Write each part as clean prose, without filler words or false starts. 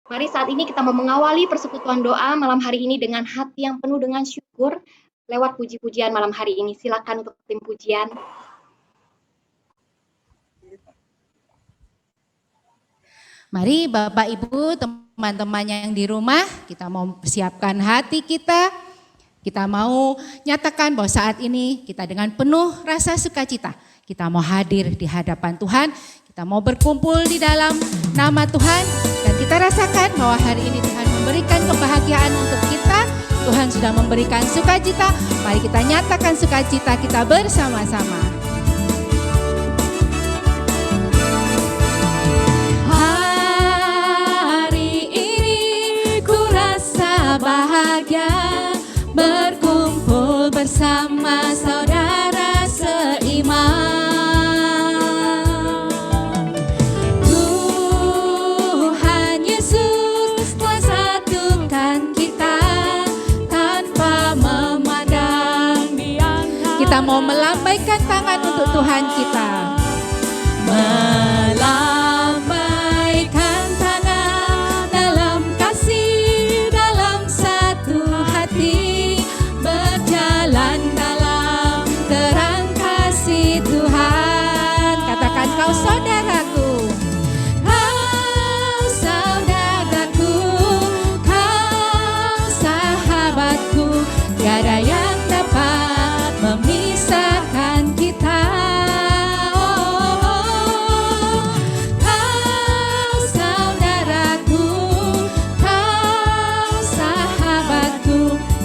Mari saat ini kita mau mengawali persekutuan doa malam hari ini dengan hati yang penuh dengan syukur lewat puji-pujian malam hari ini. Silakan untuk tim pujian. Mari Bapak Ibu, teman-teman yang di rumah, kita mau siapkan hati kita. Kita mau nyatakan bahwa saat ini kita dengan penuh rasa sukacita. Kita mau hadir di hadapan Tuhan, kita mau berkumpul di dalam nama Tuhan. Dan kita rasakan bahwa hari ini Tuhan memberikan kebahagiaan untuk kita. Tuhan sudah memberikan sukacita, mari kita nyatakan sukacita kita bersama-sama. Bahagia berkumpul bersama saudara seiman. Tuhan Yesus telah satukan kita tanpa memandang diangkat. Kita mau melambaikan tangan untuk Tuhan kita. Melambaikan tangan dalam kasih, dalam satu hati, berjalan dalam terang kasih Tuhan. Katakan, kau saudaraku, kau saudaraku, kau sahabatku, tiada yang dapat memisahkan kita.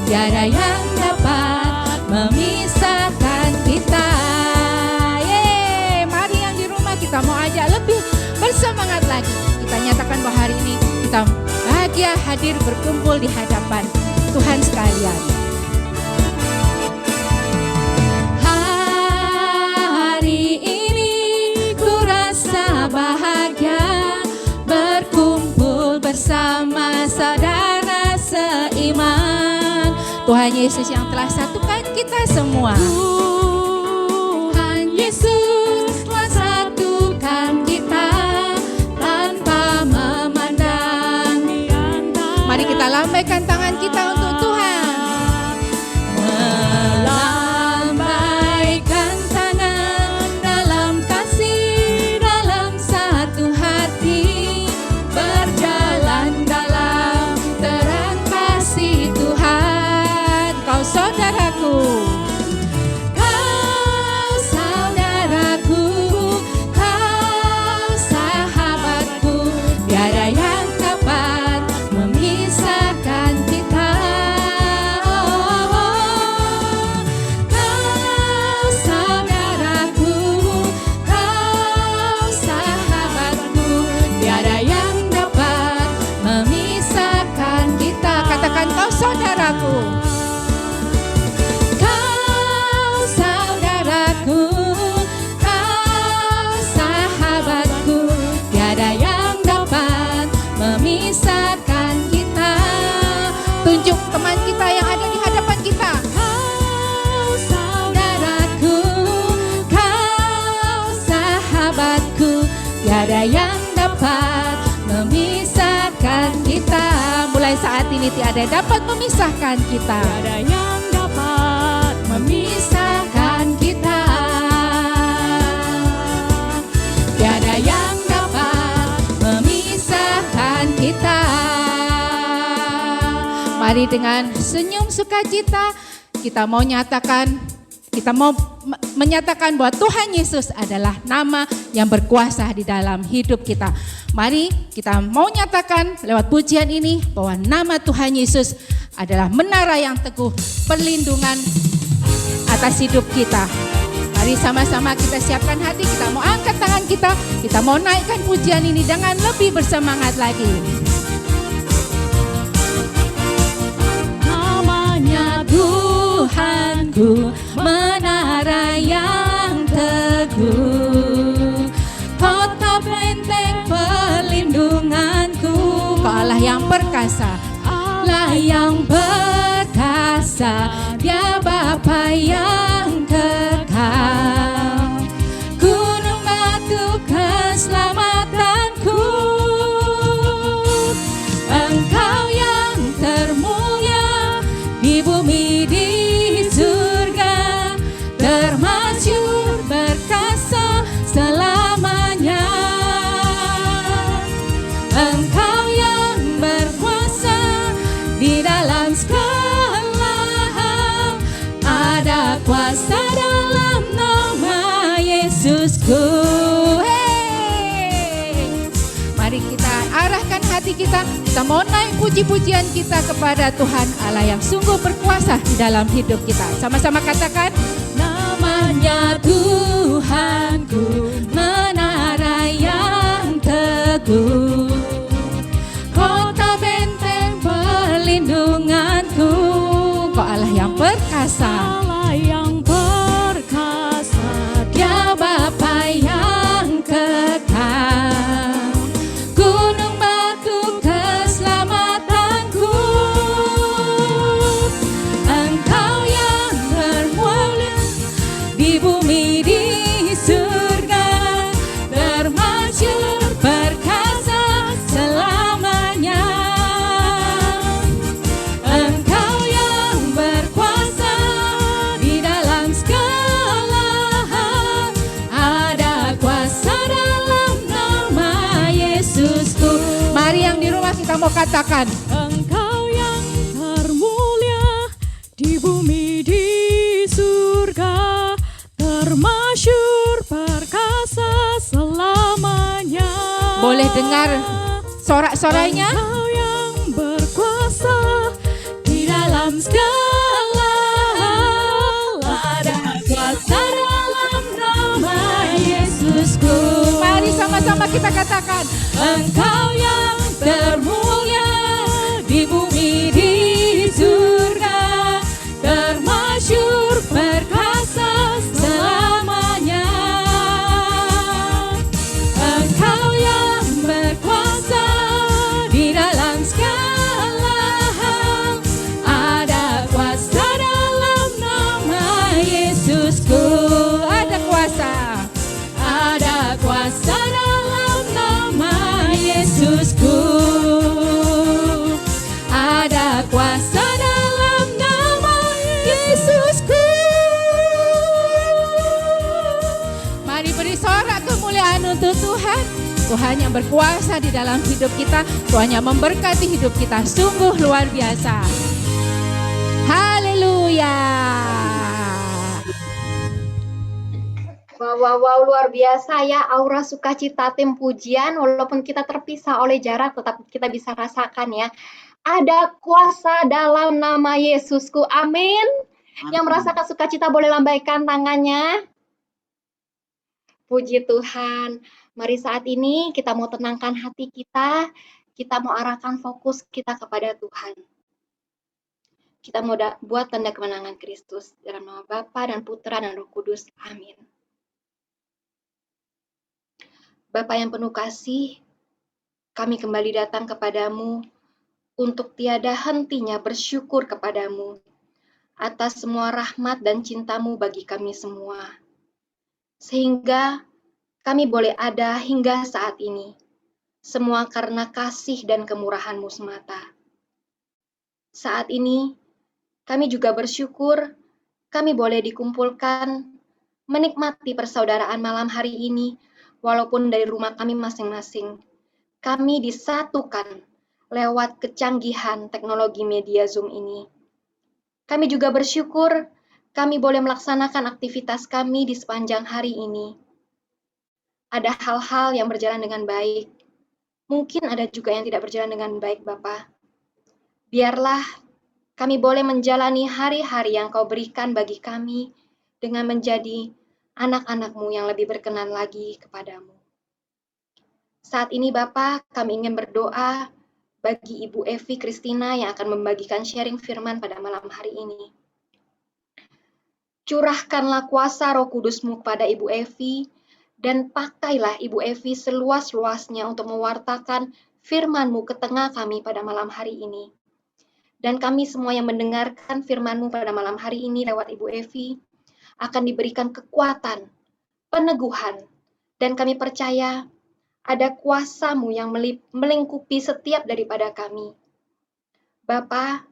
Tiada yang dapat memisahkan kita. Yeay, mari yang di rumah kita mau ajak lebih bersemangat lagi. Kita nyatakan bahwa hari ini kita bahagia hadir berkumpul di hadapan Tuhan sekalian. Hari ini ku rasa bahagia berkumpul bersama saudara seiman. Tuhan Yesus yang telah satukan kita semua. Tuhan Yesus telah satukan kita tanpa memandang. Mari kita lambaikan tangan kita untuk Tuhan. Melambaikan tangan dalam kasih, dalam satu hati, berjalan dalam terang kasih Tuhan. Kau saudaraku, kau saudaraku, kau sahabatku, tiada yang dapat memisahkan kita. Kau saudaraku, kau sahabatku, tiada yang dapat memisahkan kita. Katakan, kau saudaraku. Tunjuk teman kita yang ada di hadapan kita. Kau saudaraku, kau sahabatku, tiada yang dapat memisahkan kita. Mulai saat ini tiada dapat memisahkan kita. Tiada yang dapat memisahkan kita. Tiada yang dapat memisahkan kita. Mari dengan senyum sukacita kita mau menyatakan bahwa Tuhan Yesus adalah nama yang berkuasa di dalam hidup kita. Mari kita mau nyatakan lewat pujian ini bahwa nama Tuhan Yesus adalah menara yang teguh, perlindungan atas hidup kita. Mari sama-sama kita siapkan hati, kita mau angkat tangan kita mau naikkan pujian ini dengan lebih bersemangat lagi. Tuhanku, menara yang teguh, kota benteng perlindunganku. Kau Allah yang perkasa, Allah yang perkasa, Dia Bapa yang kekal, gunung batu keselamatanku. Engkau yang termulia di bumi di surga, termasyhur berkasa selamanya. Engkau yang berkuasa di dalam segala hal, ada kuasa dalam nama Yesusku. Mari kita arahkan hati kita mau naik puji-pujian kita kepada Tuhan Allah yang sungguh berkuasa di dalam hidup kita. Sama-sama katakan, namanya Tuhanku, menara yang teguh, kota benteng perlindunganku. Kau Allah yang perkasa, Allah yang perkasa, Dia Bapa yang kekal, gunung batu keselamatanku. Engkau yang bermulia di bumi di surga, termasyhur perkasa selamanya. Engkau yang berkuasa di dalam segala hal, ada kuasa dalam nama Yesusku. Mari yang di rumah kita mau katakan, Engkau yang termulia di bumi di surga, termasyhur perkasa selamanya. boleh dengar sorak-sorainya? Engkau yang berkuasa di dalam segala hal, ada kuasa dalam nama Yesusku. Mari sama-sama kita katakan, Engkau yang termulia di bumi di surga, termasyhur perkasa selamanya. Engkau yang berkuasa di dalam segala hal, ada kuasa dalam nama Yesusku. Ada kuasa, ada kuasa dalam nama Yesusku. Ada kuasa dalam nama Yesusku. Mari beri sorak kemuliaan untuk Tuhan. Tuhan yang berkuasa di dalam hidup kita, Tuhan yang memberkati hidup kita sungguh luar biasa. Haleluya. Wow, luar biasa ya aura sukacita tim pujian. Walaupun kita terpisah oleh jarak, tetap kita bisa rasakan ya. Ada kuasa dalam nama Yesusku. Amin. Yang merasakan sukacita boleh lambaikan tangannya. Puji Tuhan. Mari saat ini kita mau tenangkan hati kita. Kita mau arahkan fokus kita kepada Tuhan. Kita mau buat tanda kemenangan Kristus. Dalam nama Bapa dan Putra dan Roh Kudus. Amin. Bapa yang penuh kasih, kami kembali datang kepadamu untuk tiada hentinya bersyukur kepadamu atas semua rahmat dan cintamu bagi kami semua. Sehingga kami boleh ada hingga saat ini. Semua karena kasih dan kemurahan-Mu semata. Saat ini, kami juga bersyukur kami boleh dikumpulkan menikmati persaudaraan malam hari ini, walaupun dari rumah kami masing-masing. Kami disatukan lewat kecanggihan teknologi media Zoom ini. Kami juga bersyukur kami boleh melaksanakan aktivitas kami di sepanjang hari ini. Ada hal-hal yang berjalan dengan baik. Mungkin ada juga yang tidak berjalan dengan baik, Bapa. Biarlah kami boleh menjalani hari-hari yang Kau berikan bagi kami dengan menjadi anak-anak-Mu yang lebih berkenan lagi kepadamu. Saat ini Bapa, kami ingin berdoa bagi Ibu Evi Kristina yang akan membagikan sharing firman pada malam hari ini. Curahkanlah kuasa Roh Kudus-Mu kepada Ibu Evi, dan pakailah Ibu Evi seluas-luasnya untuk mewartakan firman-Mu ke tengah kami pada malam hari ini. Dan kami semua yang mendengarkan firman-Mu pada malam hari ini lewat Ibu Evi, akan diberikan kekuatan, peneguhan, dan kami percaya Ada kuasa-Mu yang melingkupi setiap daripada kami. Bapa,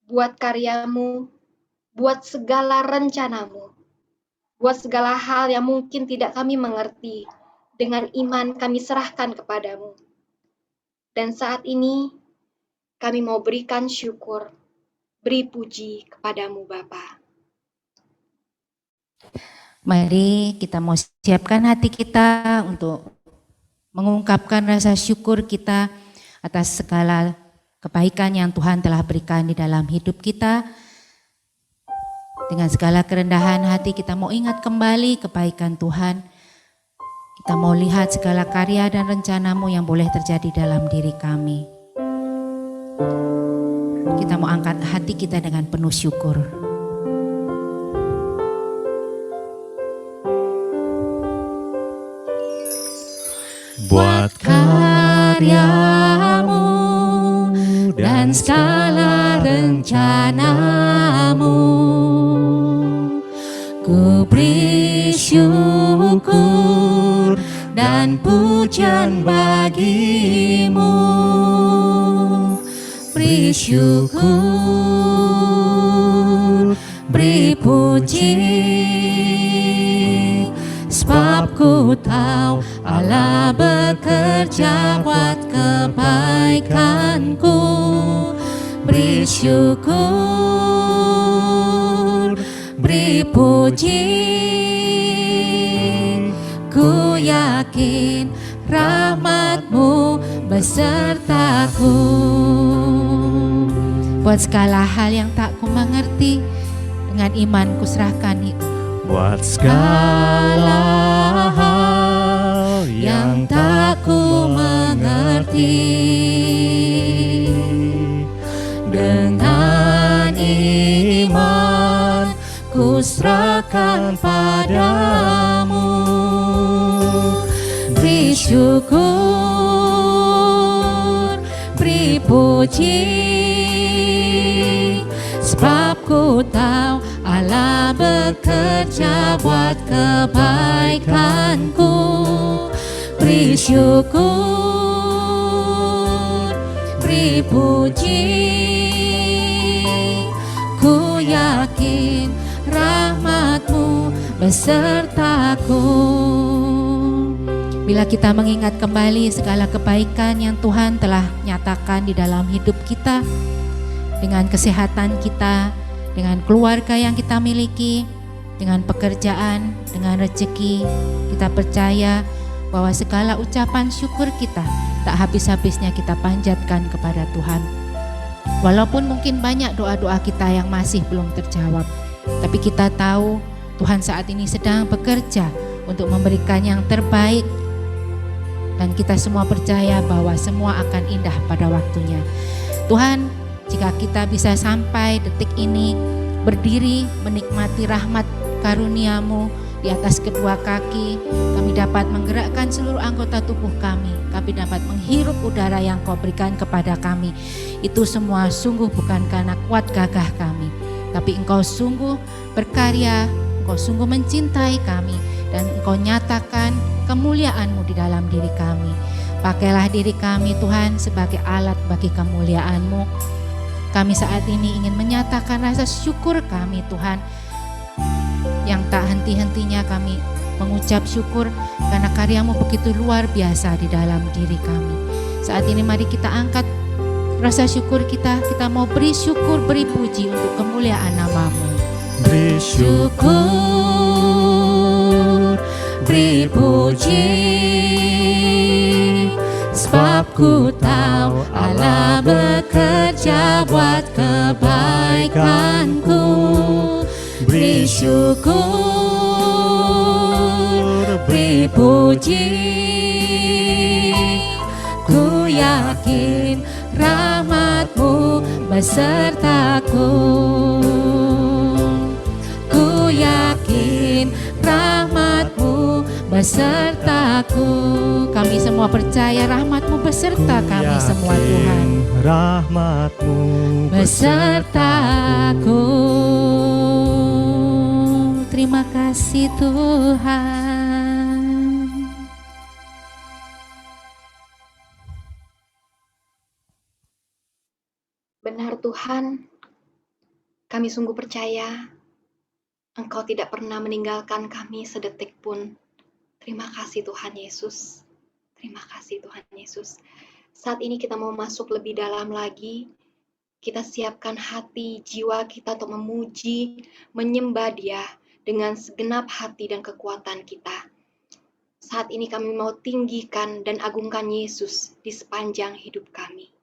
buat karya-Mu, buat segala rencana-Mu, buat segala hal yang mungkin tidak kami mengerti, dengan iman kami serahkan kepadamu. Dan saat ini, kami mau berikan syukur, beri puji kepadamu Bapa. Mari kita mau siapkan hati kita untuk mengungkapkan rasa syukur kita atas segala kebaikan yang Tuhan telah berikan di dalam hidup kita. Dengan segala kerendahan hati kita mau ingat kembali kebaikan Tuhan. Kita mau lihat segala karya dan rencana-Mu yang boleh terjadi dalam diri kami. Kita mau angkat hati kita dengan penuh syukur. Buat karya-Mu dan segala rencana-Mu, ku beri syukur dan pujian bagi-Mu. Beri syukur, beri puji, sebab ku tahu Allah bekerja buat kebaikanku. Beri syukur, beri puji, ku yakin rahmat-Mu besertaku. Buat segala hal yang tak ku mengerti, dengan iman ku serahkan Buat segala hal yang tak ku mengerti, dengan iman ku serahkan padamu. Beri syukur, beri puji, sebab ku tahu Allah bekerja buat kebaikanku. Beri syukur, beri puji, ku yakin rahmat-Mu besertaku. Bila kita mengingat kembali segala kebaikan yang Tuhan telah nyatakan di dalam hidup kita, dengan kesehatan kita, dengan keluarga yang kita miliki, dengan pekerjaan, dengan rezeki, kita percaya bahwa segala ucapan syukur kita tak habis-habisnya kita panjatkan kepada Tuhan. Walaupun mungkin banyak doa-doa kita yang masih belum terjawab, tapi kita tahu Tuhan saat ini sedang bekerja untuk memberikan yang terbaik, dan kita semua percaya bahwa semua akan indah pada waktunya. Tuhan, jika kita bisa sampai detik ini berdiri menikmati rahmat karunia-Mu di atas kedua kaki, kami dapat menggerakkan seluruh anggota tubuh kami dapat menghirup udara yang Kau berikan kepada kami. Itu semua sungguh bukan karena kuat gagah kami, tapi Engkau sungguh berkarya, Engkau sungguh mencintai kami, dan Engkau nyatakan kemuliaan-Mu di dalam diri kami. Pakailah diri kami Tuhan sebagai alat bagi kemuliaan-Mu. Kami saat ini ingin menyatakan rasa syukur kami Tuhan, yang tak henti-hentinya kami mengucap syukur karena karya-Mu begitu luar biasa di dalam diri kami. Saat ini mari kita angkat rasa syukur kita mau beri syukur, beri puji untuk kemuliaan nama-Mu. Beri syukur, beri puji, sebab ku tahu Allah bekerja buat kebaikanku. Beri syukur, beri puji, ku yakin rahmat-Mu besertaku. Ku yakin rahmat-Mu besertaku. Kami semua percaya rahmat-Mu beserta kami semua Tuhan. Rahmat-Mu Besertaku. Terima kasih Tuhan. Benar Tuhan, kami sungguh percaya Engkau tidak pernah meninggalkan kami sedetik pun. Terima kasih Tuhan Yesus. Terima kasih Tuhan Yesus. Saat ini kita mau masuk lebih dalam lagi. Kita siapkan hati, jiwa kita untuk memuji, menyembah Dia dengan segenap hati dan kekuatan kita. Saat ini kami mau tinggikan dan agungkan Yesus di sepanjang hidup kami.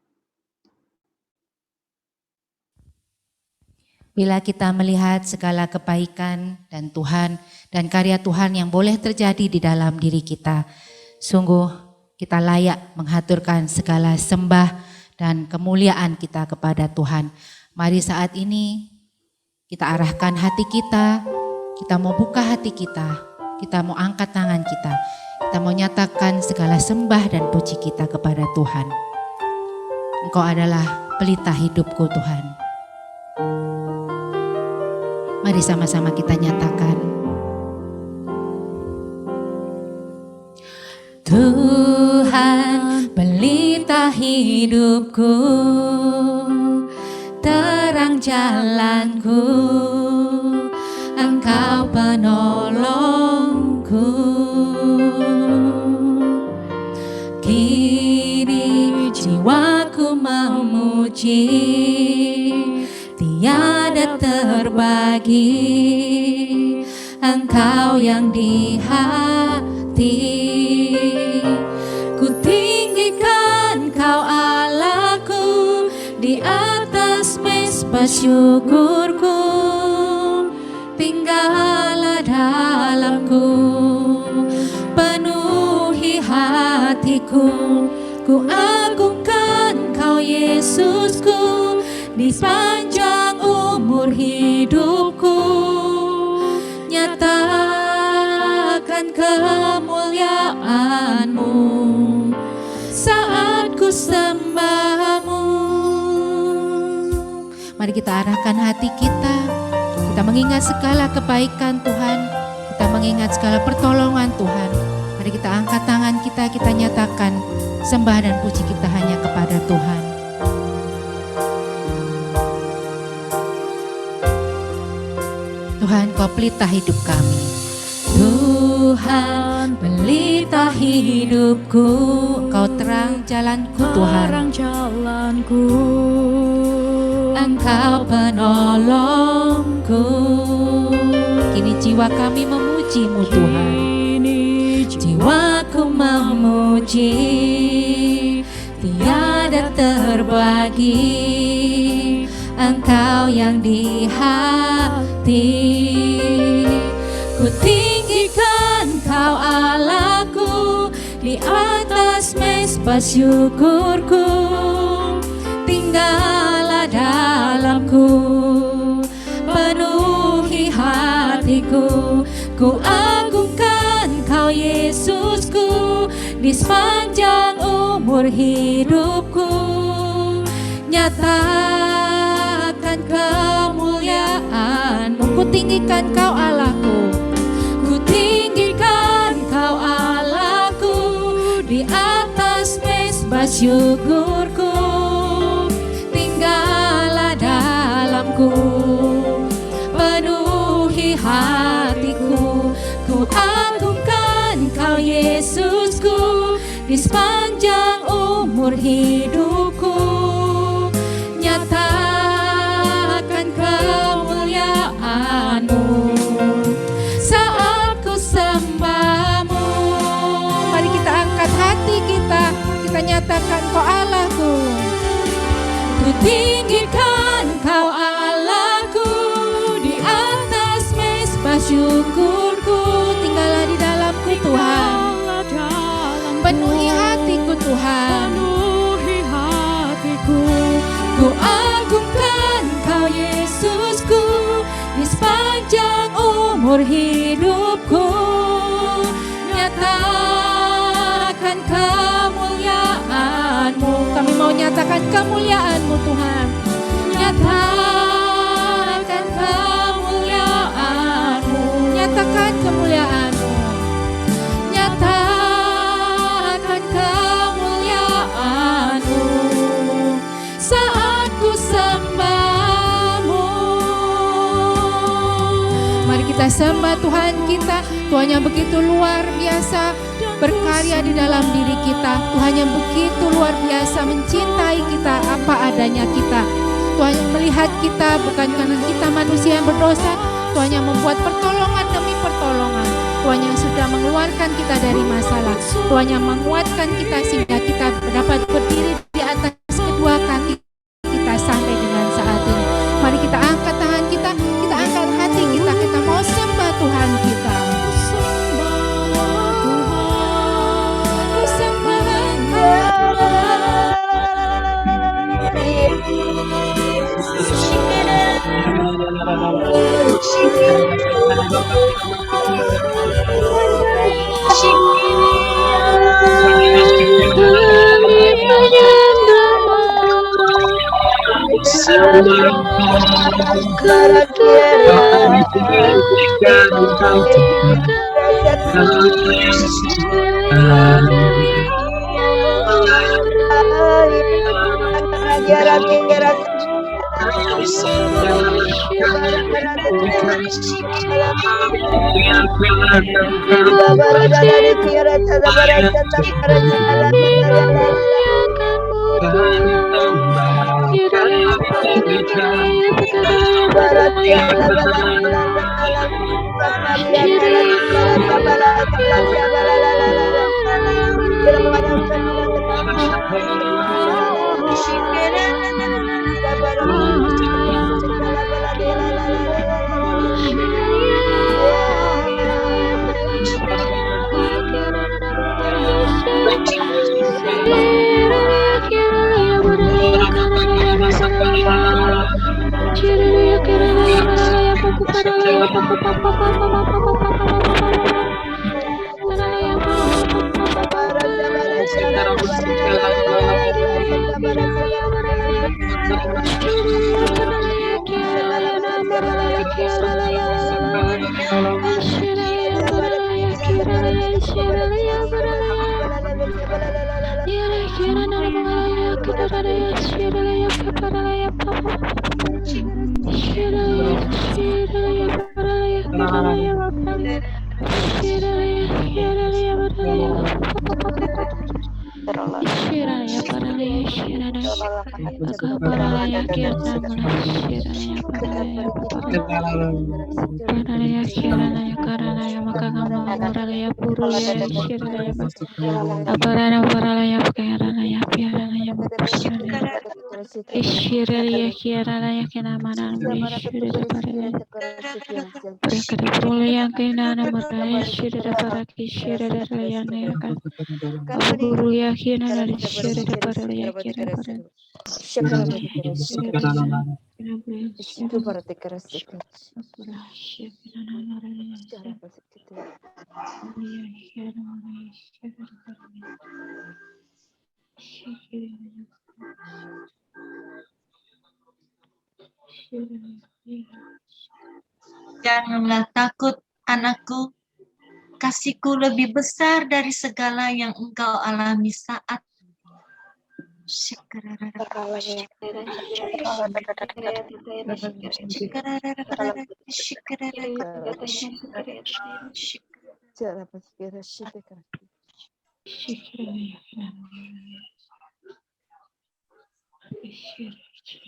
Bila kita melihat segala kebaikan dan Tuhan dan karya Tuhan yang boleh terjadi di dalam diri kita, sungguh kita layak menghaturkan segala sembah dan kemuliaan kita kepada Tuhan. Mari saat ini kita arahkan hati kita mau buka hati kita mau angkat tangan kita mau nyatakan segala sembah dan puji kita kepada Tuhan. Engkau adalah pelita hidupku Tuhan. Mari sama-sama kita nyatakan. Tuhan pelita hidupku, terang jalanku, Engkau penolongku. Kini jiwaku memuji, tiada terbagi, Engkau yang di hati. Ku tinggikan Kau Allahku, di atas mezbah syukurku, tinggallah dalamku, penuhi hatiku. Ku agungkan Kau Yesusku, di sepanjang umur hidupku, nyatakan kemuliaan-Mu saat ku sembah-Mu. Mari kita arahkan hati kita mengingat segala kebaikan Tuhan, kita mengingat segala pertolongan Tuhan. Mari kita angkat tangan kita nyatakan sembah dan puji kita hanya kepada Tuhan. Tuhan, Kau pelita hidup kami. Tuhan pelita hidupku, Kau terang jalanku Tuhan. Terang jalanku, Engkau penolongku. Kini jiwa kami memuji-Mu Tuhan. Jiwaku memuji, tiada terbagi, Engkau yang di hati. Ku tinggikan Kau Allahku, di atas mezbah syukurku, tinggallah dalamku, penuhi hatiku. Ku agungkan Kau Yesusku, di sepanjang umur hidupku, nyatakan kemuliaan-Mu. Ku tinggikan Kau Allahku, ku tinggikan Kau Allahku, di atas mezbah syukurku, tinggallah dalamku, penuhi hatiku. Ku agungkan Kau Yesusku, di sepanjang umur hidupku, nyatakan kemuliaan-Mu saat ku sembah-Mu. Mari kita angkat hati kita nyatakan Kau Allahku. Ku tinggikan Kau Allahku, di atas mezbah syukurku, tinggallah di dalamku Tuhan. Penuhi hatiku Tuhan. penuhi hatiku. Ku agungkan Kau Yesusku, di sepanjang umur hidupku, nyatakan kemuliaan-Mu. Kami mau nyatakan kemuliaan-Mu Tuhan. Nyatakan kemuliaan-Mu. Nyatakan kemuliaan-Mu. Nyatakan kemuliaan-Mu saat ku kita sembah Tuhan kita. Tuhan yang begitu luar biasa berkarya di dalam diri kita. Tuhan yang begitu luar biasa mencintai kita apa adanya kita. Tuhan yang melihat kita bukan karena kita manusia yang berdosa. Tuhan yang membuat pertolongan demi pertolongan. Tuhan yang sudah mengeluarkan kita dari masalah. Tuhan yang menguatkan kita sehingga kita dapat berdiri di atas kedua kaki kita sampai dengan saat ini. Mari kita angkat tangan kita angkat hati kita mau sembah Tuhan kita. Janganlah takut, anakku. Kasihku lebih besar dari segala yang engkau alami saat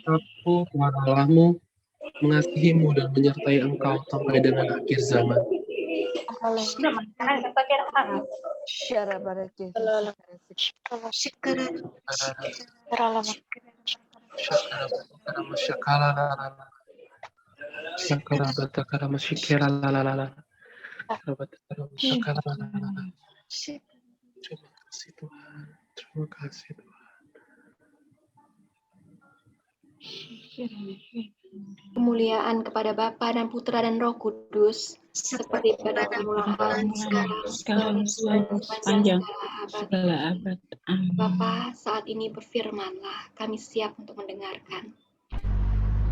Aku, Tuhan Allahmu, mengasihimu dan menyertai engkau sampai dengan akhir zaman. Terima kasih Tuhan. Kemuliaan kepada Bapa dan Putra dan Roh Kudus, seperti pada permulaan, sekarang, sepanjang segala abad. Bapa, saat ini berfirmanlah, kami siap untuk mendengarkan.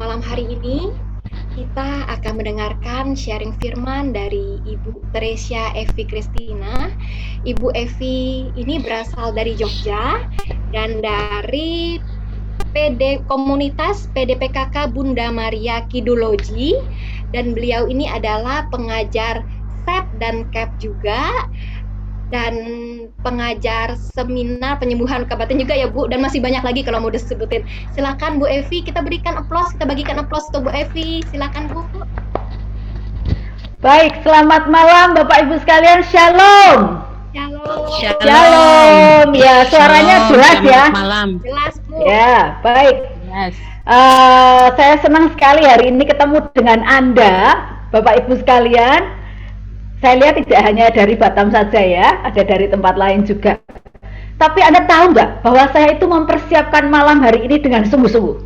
Malam hari ini, kita akan mendengarkan sharing firman dari Ibu Teresia Evi Kristina. Ibu Evi ini berasal dari Jogja dan dari komunitas PDPKK Bunda Maria Kidul Loji, dan beliau ini adalah pengajar SEP dan CAP juga, dan pengajar seminar penyembuhan luka batin juga ya Bu, dan masih banyak lagi kalau mau disebutin. Silakan Bu Evi, kita berikan aplaus, kita bagikan aplaus untuk Bu Evi. Silakan Bu. Baik, selamat malam Bapak Ibu sekalian, Shalom. Shalom. Shalom. Ya, suaranya jelas ya. Malam. Jelas Bu. Ya, baik. Yes. Saya senang sekali hari ini ketemu dengan Anda, Bapak Ibu sekalian. Saya lihat tidak hanya dari Batam saja ya, ada dari tempat lain juga. Tapi Anda tahu nggak bahwa saya itu mempersiapkan malam hari ini dengan sungguh-sungguh?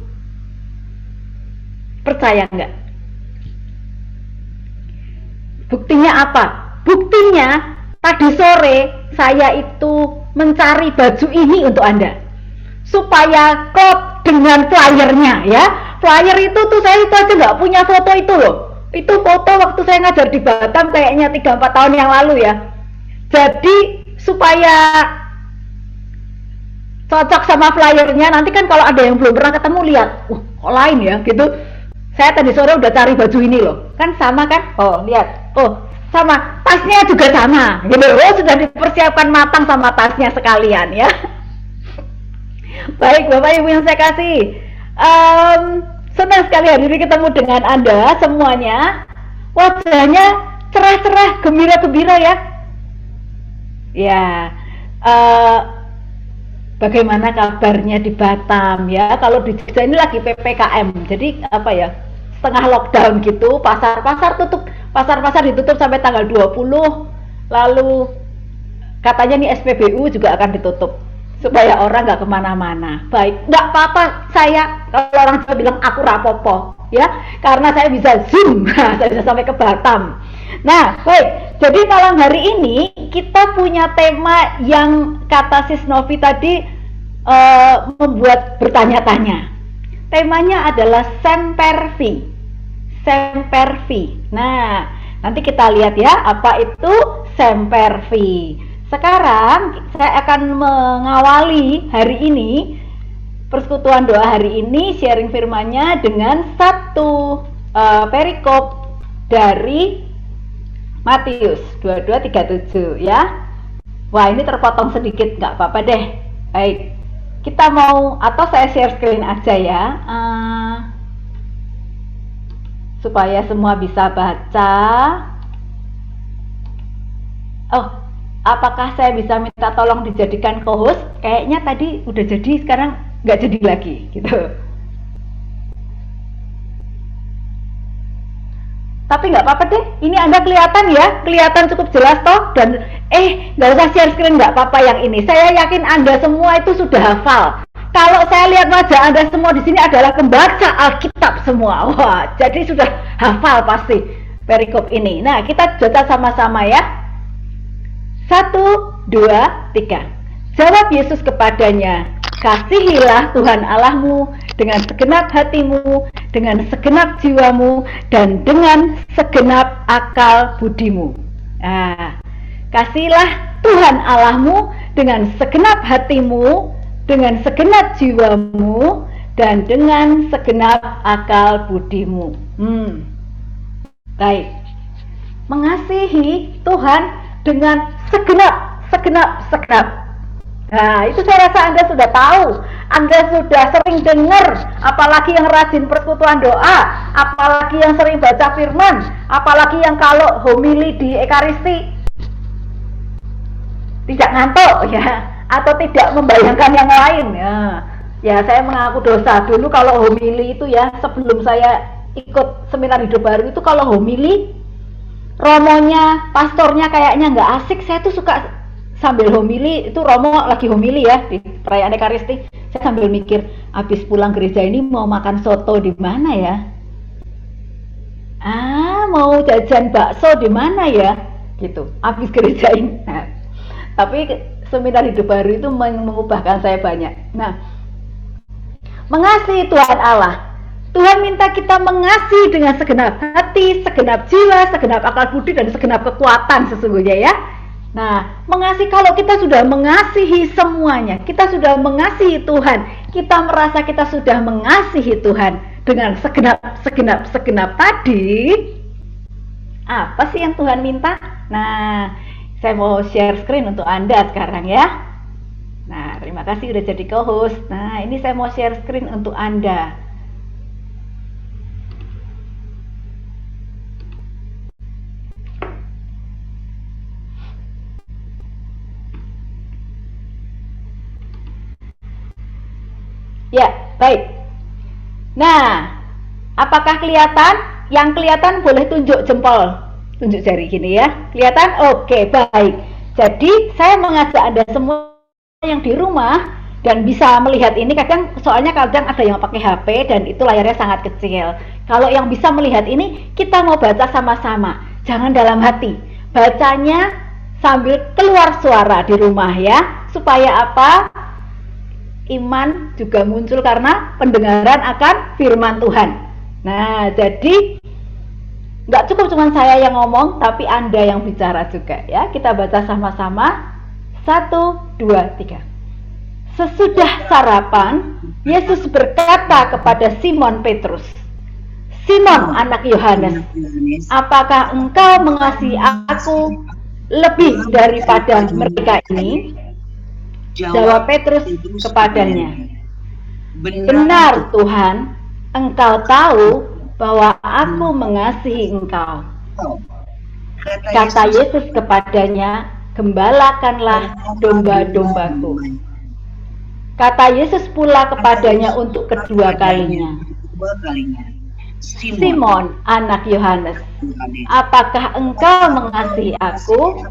Percaya nggak? Buktinya apa? Buktinya tadi sore saya itu mencari baju ini untuk Anda, supaya klop dengan flyernya ya. Flyer itu tuh saya itu aja nggak punya foto itu loh. Itu foto waktu saya ngajar di Batam kayaknya 3-4 tahun yang lalu ya. Jadi supaya cocok sama flyernya, nanti kan kalau ada yang belum pernah ketemu lihat, kok lain ya gitu. Saya tadi sore udah cari baju ini loh, kan sama kan? Oh lihat, oh sama, tasnya juga sama gitu. Oh sudah dipersiapkan matang sama tasnya sekalian ya. Baik Bapak Ibu yang saya kasih, senang sekali hari ini ketemu dengan Anda semuanya. Wajahnya cerah-cerah, gembira-gembira ya. Ya, bagaimana kabarnya di Batam ya? Kalau di Jogja ini lagi PPKM, jadi apa ya, setengah lockdown gitu. Pasar-pasar tutup, pasar-pasar ditutup sampai tanggal 20. Lalu katanya nih SPBU juga akan ditutup supaya orang nggak kemana-mana. Baik, nggak apa-apa, saya kalau orang Jawa bilang aku rapopo ya, karena saya bisa zoom. Saya bisa sampai ke Batam. Nah baik, jadi malam hari ini kita punya tema yang kata Sis Novi tadi membuat bertanya-tanya. Temanya adalah Sempervi. Sempervi. Nah nanti kita lihat ya apa itu Sempervi. Sekarang saya akan mengawali hari ini, persekutuan doa hari ini, sharing firman-Nya dengan satu perikop dari Matius 22:37 ya. Wah ini terpotong sedikit, nggak apa-apa deh. Baik, kita mau, atau saya share screen aja ya, supaya semua bisa baca. Oh, apakah saya bisa minta tolong dijadikan co-host? Kayaknya tadi udah jadi, sekarang nggak jadi lagi gitu. Tapi nggak apa-apa deh, ini Anda kelihatan ya, kelihatan cukup jelas toh. Dan nggak usah share screen, nggak apa-apa yang ini. Saya yakin Anda semua itu sudah hafal. Kalau saya lihat wajah Anda semua di sini adalah pembaca Alkitab semua. Wah, jadi sudah hafal pasti perikop ini. Nah, kita baca sama-sama ya. 1, 2, 3. Jawab Yesus kepadanya, kasihilah Tuhan Allahmu dengan segenap hatimu, dengan segenap jiwamu, dan dengan segenap akal budimu. Nah, kasihilah Tuhan Allahmu dengan segenap hatimu, dengan segenap jiwamu, dan dengan segenap akal budimu. Baik. Mengasihi Tuhan dengan segenap. Nah, itu saya rasa Anda sudah tahu. Anda sudah sering dengar, apalagi yang rajin persekutuan doa, apalagi yang sering baca firman, apalagi yang kalau homili di Ekaristi tidak ngantuk ya, atau tidak membayangkan yang lain ya. Ya, saya mengaku dosa. Dulu kalau homili itu ya, sebelum saya ikut seminar hidup baru itu, kalau homili romonya, pastornya kayaknya nggak asik, saya tuh suka sambil homili, itu Romo lagi homili ya di perayaan Ekaristi, saya sambil mikir, habis pulang gereja ini mau makan soto di mana ya? Mau jajan bakso di mana ya? Gitu, habis gereja ini. Nah, tapi seminar hidup baru itu mengubahkan saya banyak. Nah, mengasihi Tuhan Allah. Tuhan minta kita mengasihi dengan segenap hati, segenap jiwa, segenap akal budi, dan segenap kekuatan sesungguhnya ya. Nah, mengasihi, kalau kita sudah mengasihi semuanya, kita sudah mengasihi Tuhan, kita merasa kita sudah mengasihi Tuhan dengan segenap tadi, Apa sih yang Tuhan minta? Nah, saya mau share screen untuk Anda sekarang ya. Nah, terima kasih udah jadi co-host. Nah, ini saya mau share screen untuk Anda. Ya, baik. Nah, apakah kelihatan? Yang kelihatan boleh tunjuk jempol, tunjuk jari gini ya. Kelihatan? Oke, baik. Jadi, saya mengajak Anda semua yang di rumah dan bisa melihat ini, soalnya kadang ada yang pakai HP dan itu layarnya sangat kecil. Kalau yang bisa melihat ini, kita mau baca sama-sama. Jangan dalam hati. Bacanya sambil keluar suara di rumah ya. Supaya apa? Iman juga muncul karena pendengaran akan firman Tuhan. Nah, jadi nggak cukup cuma saya yang ngomong, tapi Anda yang bicara juga ya. Kita baca sama-sama. 1, 2, 3. Sesudah sarapan, Yesus berkata kepada Simon Petrus, "Simon, anak Yohanes, apakah engkau mengasihi aku lebih daripada mereka ini?" Jawab Petrus kepadanya, "Benar Tuhan, Engkau tahu bahwa aku mengasihi Engkau." Kata Yesus kepadanya, "Gembalakanlah domba-dombaku." Kata Yesus pula kepadanya untuk kedua kalinya, "Simon, anak Yohanes, apakah engkau mengasihi aku?"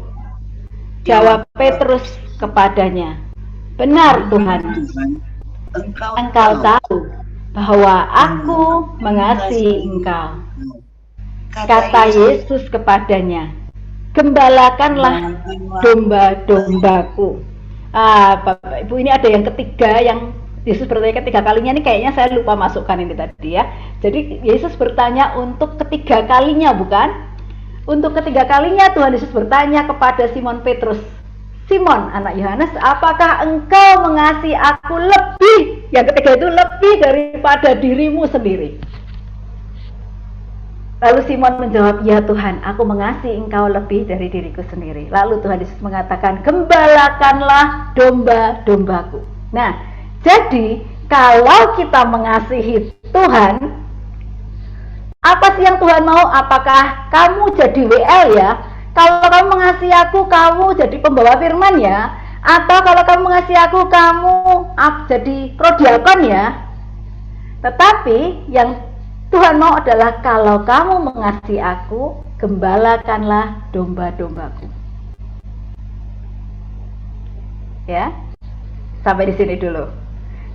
Jawab Petrus kepadanya, "Benar Tuhan, Engkau tahu bahwa aku mengasihi Engkau." Kata Yesus kepadanya, "Gembalakanlah domba-dombaku." Bapak Ibu, ini ada yang ketiga, yang Yesus bertanya ketiga kalinya, ini kayaknya saya lupa masukkan ini tadi ya. Jadi Yesus bertanya untuk ketiga kalinya, bukan? Untuk ketiga kalinya Tuhan Yesus bertanya kepada Simon Petrus, "Simon, anak Yohanes, apakah engkau mengasihi aku lebih?" Yang ketiga itu lebih daripada dirimu sendiri. Lalu Simon menjawab, "Ya Tuhan, aku mengasihi engkau lebih dari diriku sendiri." Lalu Tuhan Yesus mengatakan, "Gembalakanlah domba-dombaku." Nah, jadi kalau kita mengasihi Tuhan, apa sih yang Tuhan mau? Apakah kamu jadi WL ya? Kalau kamu mengasihi aku, kamu jadi pembawa firman ya? Atau kalau kamu mengasihi aku, kamu jadi prodiakon ya? Tetapi yang Tuhan mau adalah kalau kamu mengasihi aku, gembalakanlah domba-dombaku. Ya, sampai di sini dulu.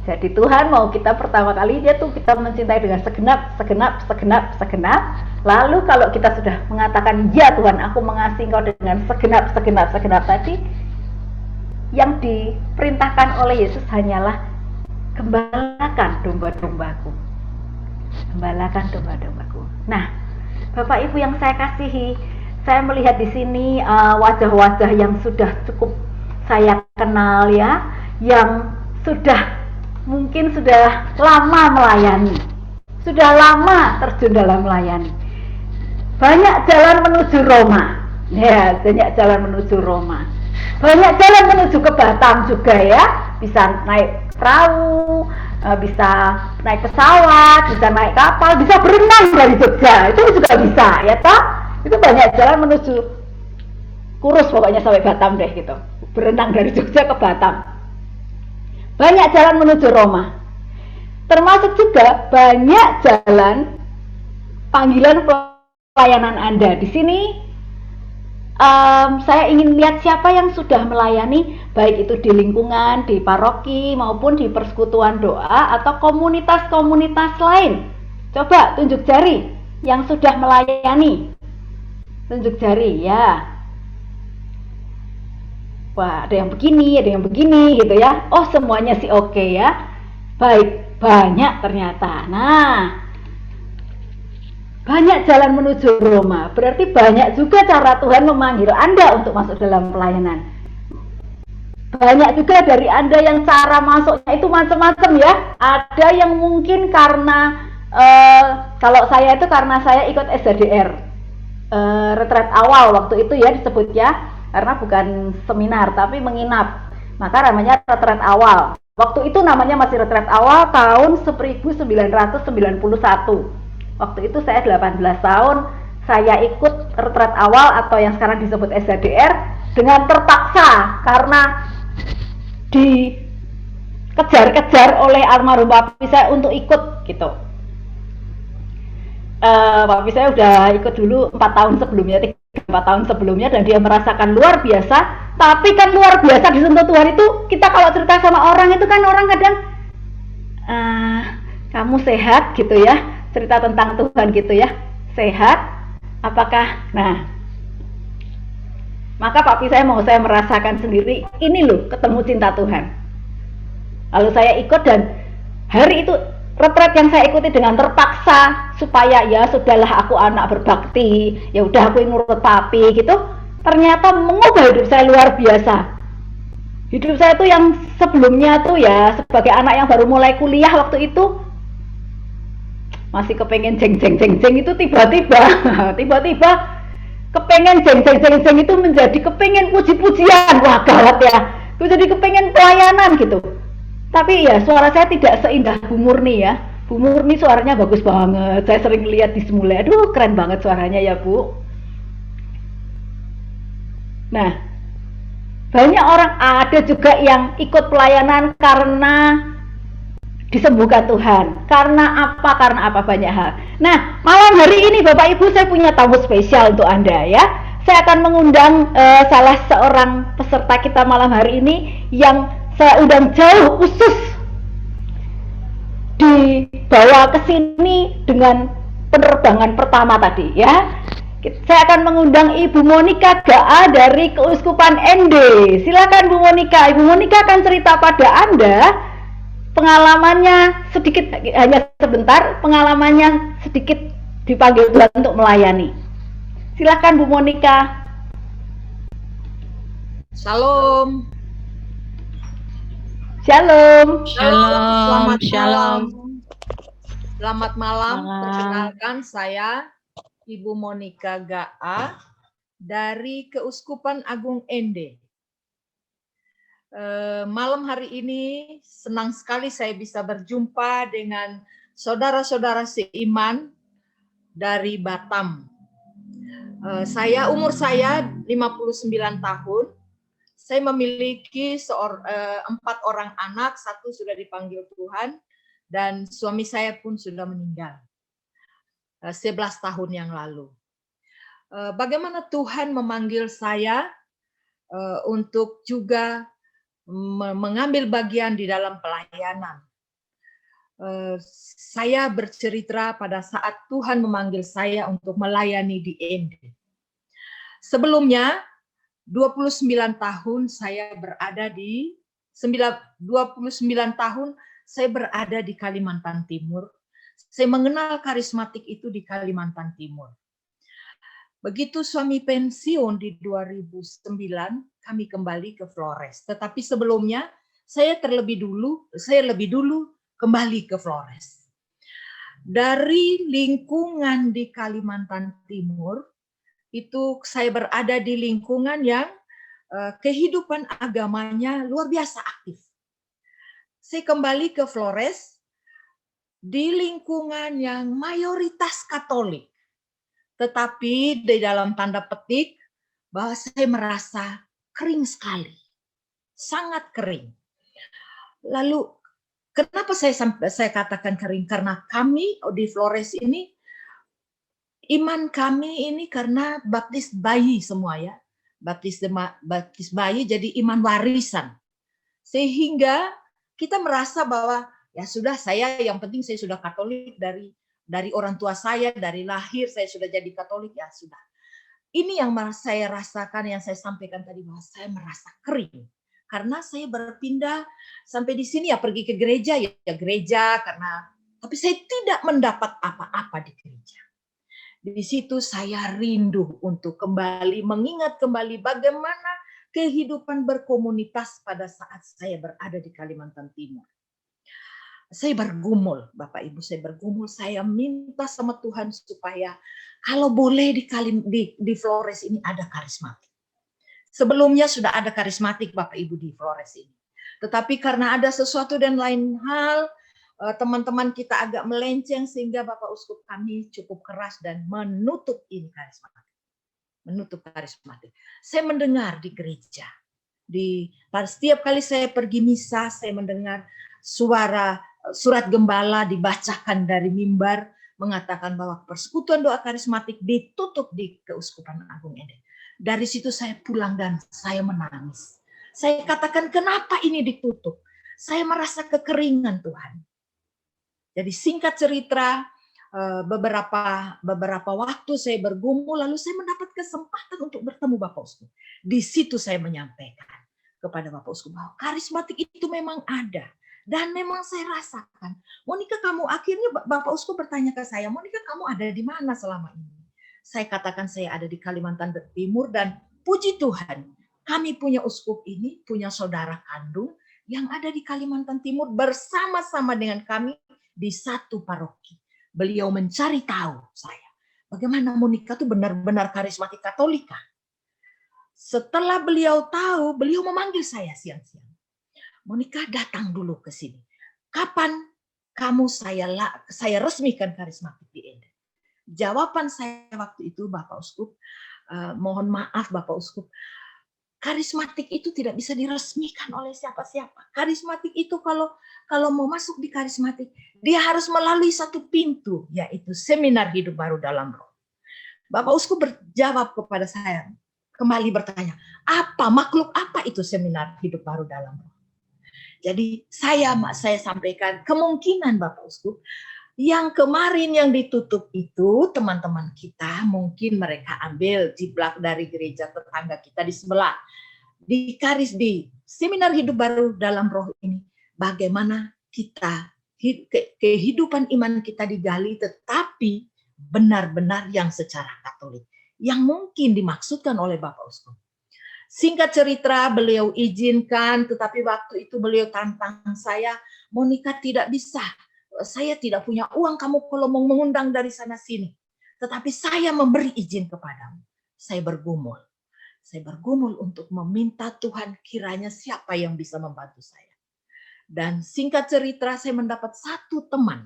Jadi Tuhan mau kita pertama kali kita mencintai dengan segenap. Lalu kalau kita sudah mengatakan, "Ya Tuhan, aku mengasihi Engkau dengan segenap tadi," yang diperintahkan oleh Yesus hanyalah gembalakan domba-dombaku. Gembalakan domba-dombaku. Nah, Bapak Ibu yang saya kasihi, saya melihat di sini wajah-wajah yang sudah cukup saya kenal ya, yang mungkin sudah lama melayani, sudah lama terjun dalam melayani. Banyak jalan menuju Roma, ya, banyak jalan menuju Roma. Banyak jalan menuju ke Batam juga ya, bisa naik perahu, bisa naik pesawat, bisa naik kapal, bisa berenang dari Jogja, itu juga bisa ya toh. Itu banyak jalan menuju, kurus pokoknya sampai Batam deh gitu, berenang dari Jogja ke Batam. Banyak jalan menuju Roma, termasuk juga banyak jalan panggilan pelayanan Anda. Di sini saya ingin lihat siapa yang sudah melayani, baik itu di lingkungan, di paroki, maupun di persekutuan doa atau komunitas-komunitas lain. Coba tunjuk jari yang sudah melayani. Tunjuk jari ya. Wah, ada yang begini gitu ya. Oh, semuanya sih oke ya. Baik, banyak ternyata. Nah, banyak jalan menuju Roma, berarti banyak juga cara Tuhan memanggil Anda untuk masuk dalam pelayanan. Banyak juga dari Anda yang cara masuknya itu macam-macam ya. Ada yang mungkin karena, kalau saya itu karena saya ikut SHDR. retret awal waktu itu ya disebutnya, karena bukan seminar tapi menginap, maka namanya retret awal. Waktu itu namanya masih retret awal tahun 1991. Waktu itu saya 18 tahun, saya ikut retret awal atau yang sekarang disebut SHDR dengan terpaksa karena dikejar-kejar oleh almarhum papi saya untuk ikut gitu. Papi saya udah ikut dulu 4 tahun sebelumnya, 4 tahun sebelumnya, dan dia merasakan luar biasa. Tapi kan luar biasa disentuh Tuhan itu, kita kalau cerita sama orang itu kan orang kadang kamu sehat gitu ya, cerita tentang Tuhan gitu ya, sehat apakah, nah maka papi saya mau saya merasakan sendiri, ini loh ketemu cinta Tuhan. Lalu saya ikut, dan hari itu retret yang saya ikuti dengan terpaksa supaya ya sudahlah aku anak berbakti, ya udah aku nurut papi gitu. Ternyata mengubah hidup saya luar biasa. Hidup saya tuh yang sebelumnya tuh ya sebagai anak yang baru mulai kuliah waktu itu masih kepengen jeng itu tiba-tiba kepengen jeng itu menjadi kepengen puji-pujian. Wah gawat ya, aku jadi kepengen pelayanan gitu. Tapi ya suara saya tidak seindah Bu Murni ya. Bu Murni suaranya bagus banget. Saya sering lihat di Semule. Aduh keren banget suaranya ya Bu. Nah, banyak orang ada juga yang ikut pelayanan karena disembuhkan Tuhan. Karena apa banyak hal. Nah, malam hari ini Bapak Ibu saya punya tamu spesial untuk Anda ya. Saya akan mengundang salah seorang peserta kita malam hari ini yang saya undang jauh khusus dibawa ke sini dengan penerbangan pertama tadi ya. Saya akan mengundang Ibu Monika Gaa dari Keuskupan ND. Silakan Bu Monika. Ibu Monika akan cerita pada Anda pengalamannya sedikit, hanya sebentar, pengalamannya sedikit dipanggil Tuhan untuk melayani. Silakan Bu Monika. Shalom. Shalom. Selamat Shalom. malam. Selamat malam. Perkenalkan saya Ibu Monika Gaa dari Keuskupan Agung ND. Malam hari ini senang sekali saya bisa berjumpa dengan saudara-saudara seiman dari Batam. Umur saya 59 tahun. Saya memiliki 4 orang anak, 1 sudah dipanggil Tuhan, dan suami saya pun sudah meninggal 11 tahun yang lalu. Bagaimana Tuhan memanggil saya untuk juga mengambil bagian di dalam pelayanan. Saya bercerita pada saat Tuhan memanggil saya untuk melayani di ND. Sebelumnya 29 tahun saya berada di 29 tahun saya berada di Kalimantan Timur. Saya mengenal karismatik itu di Kalimantan Timur. Begitu suami pensiun di 2009, kami kembali ke Flores. Tetapi sebelumnya saya lebih dulu kembali ke Flores. Dari lingkungan di Kalimantan Timur, itu saya berada di lingkungan yang kehidupan agamanya luar biasa aktif. Saya kembali ke Flores di lingkungan yang mayoritas Katolik. Tetapi di dalam tanda petik bahwa saya merasa kering sekali. Sangat kering. Lalu kenapa saya katakan kering? Karena kami di Flores ini, iman kami ini karena baptis bayi semua ya. Baptis bayi jadi iman warisan. Sehingga kita merasa bahwa ya sudah, yang penting saya sudah Katolik dari orang tua saya, dari lahir saya sudah jadi Katolik, ya sudah. Ini yang saya rasakan, yang saya sampaikan tadi, bahwa saya merasa kering. Karena saya berpindah sampai di sini ya pergi ke gereja, ya gereja, tapi saya tidak mendapat apa-apa di gereja. Di situ saya rindu untuk kembali, mengingat kembali bagaimana kehidupan berkomunitas pada saat saya berada di Kalimantan Timur. saya bergumul, Bapak Ibu, saya minta sama Tuhan supaya kalau boleh di Flores ini ada karismatik. Sebelumnya sudah ada karismatik Bapak Ibu di Flores ini. Tetapi karena ada sesuatu dan lain hal, teman-teman kita agak melenceng sehingga Bapak Uskup kami cukup keras dan menutup ini karismatik. Menutup karismatik. Saya mendengar di gereja, setiap kali saya pergi misa, saya mendengar surat gembala dibacakan dari mimbar mengatakan bahwa persekutuan doa karismatik ditutup di Keuskupan Agung Ende. Dari situ saya pulang dan saya menangis. Saya katakan, kenapa ini ditutup? Saya merasa kekeringan, Tuhan. Jadi singkat cerita, beberapa waktu saya bergumul, lalu saya mendapat kesempatan untuk bertemu Bapak Uskup. Di situ saya menyampaikan kepada Bapak Uskup bahwa karismatik itu memang ada. Dan memang saya rasakan. Monika, kamu akhirnya Bapak Uskup bertanya ke saya, Monika, kamu ada di mana selama ini? Saya katakan saya ada di Kalimantan Timur dan puji Tuhan, kami punya uskup ini, punya saudara kandung yang ada di Kalimantan Timur bersama-sama dengan kami di satu paroki. Beliau mencari tahu saya, bagaimana Monika itu benar-benar karismatik Katolika. Setelah beliau tahu, beliau memanggil saya siang-siang. Monika, datang dulu ke sini. Kapan kamu saya resmikan karismatik di Ende? Jawaban saya waktu itu, Bapak Uskup, mohon maaf Bapak Uskup, karismatik itu tidak bisa diresmikan oleh siapa-siapa. Karismatik itu kalau mau masuk di karismatik, dia harus melalui satu pintu, yaitu seminar hidup baru dalam roh. Bapak Uskup berjawab kepada saya, kembali bertanya, makhluk apa itu seminar hidup baru dalam roh? Jadi saya sampaikan kemungkinan Bapak Uskup, yang kemarin yang ditutup itu teman-teman kita mungkin mereka ambil jiplak dari gereja tetangga kita di sebelah. Di seminar hidup baru dalam roh ini, bagaimana kita kehidupan iman kita digali tetapi benar-benar yang secara Katolik. Yang mungkin dimaksudkan oleh Bapak Uskup. Singkat cerita, beliau izinkan, tetapi waktu itu beliau tantang saya, Monika tidak bisa, saya tidak punya uang kamu kalau mau mengundang dari sana sini. Tetapi saya memberi izin kepadamu. Saya bergumul untuk meminta Tuhan kiranya siapa yang bisa membantu saya. Dan singkat cerita, saya mendapat satu teman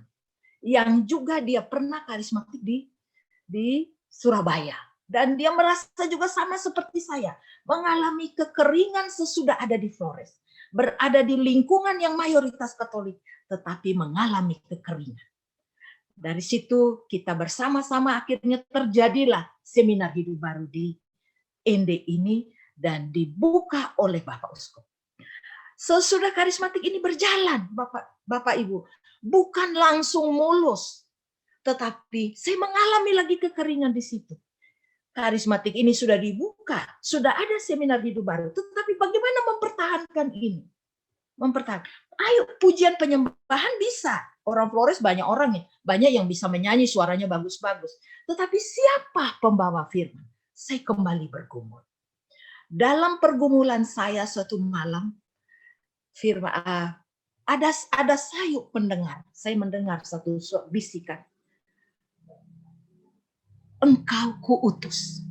yang juga dia pernah karismatik di Surabaya. Dan dia merasa juga sama seperti saya, mengalami kekeringan sesudah ada di Flores. Berada di lingkungan yang mayoritas Katolik, tetapi mengalami kekeringan. Dari situ kita bersama-sama akhirnya terjadilah seminar hidup baru di Ende ini dan dibuka oleh Bapak Uskup. Sesudah karismatik ini berjalan, Bapak Ibu, bukan langsung mulus, tetapi saya mengalami lagi kekeringan di situ. Karismatik ini sudah dibuka, sudah ada seminar hidup baru. Tetapi bagaimana mempertahankan ini? Ayo, pujian penyembahan bisa. Orang Flores banyak orang ya, banyak yang bisa menyanyi, suaranya bagus-bagus. Tetapi siapa pembawa firman? Saya kembali bergumul. Dalam pergumulan saya suatu malam, firman ada sayup mendengar. Saya mendengar satu bisikan. Engkau kuutus.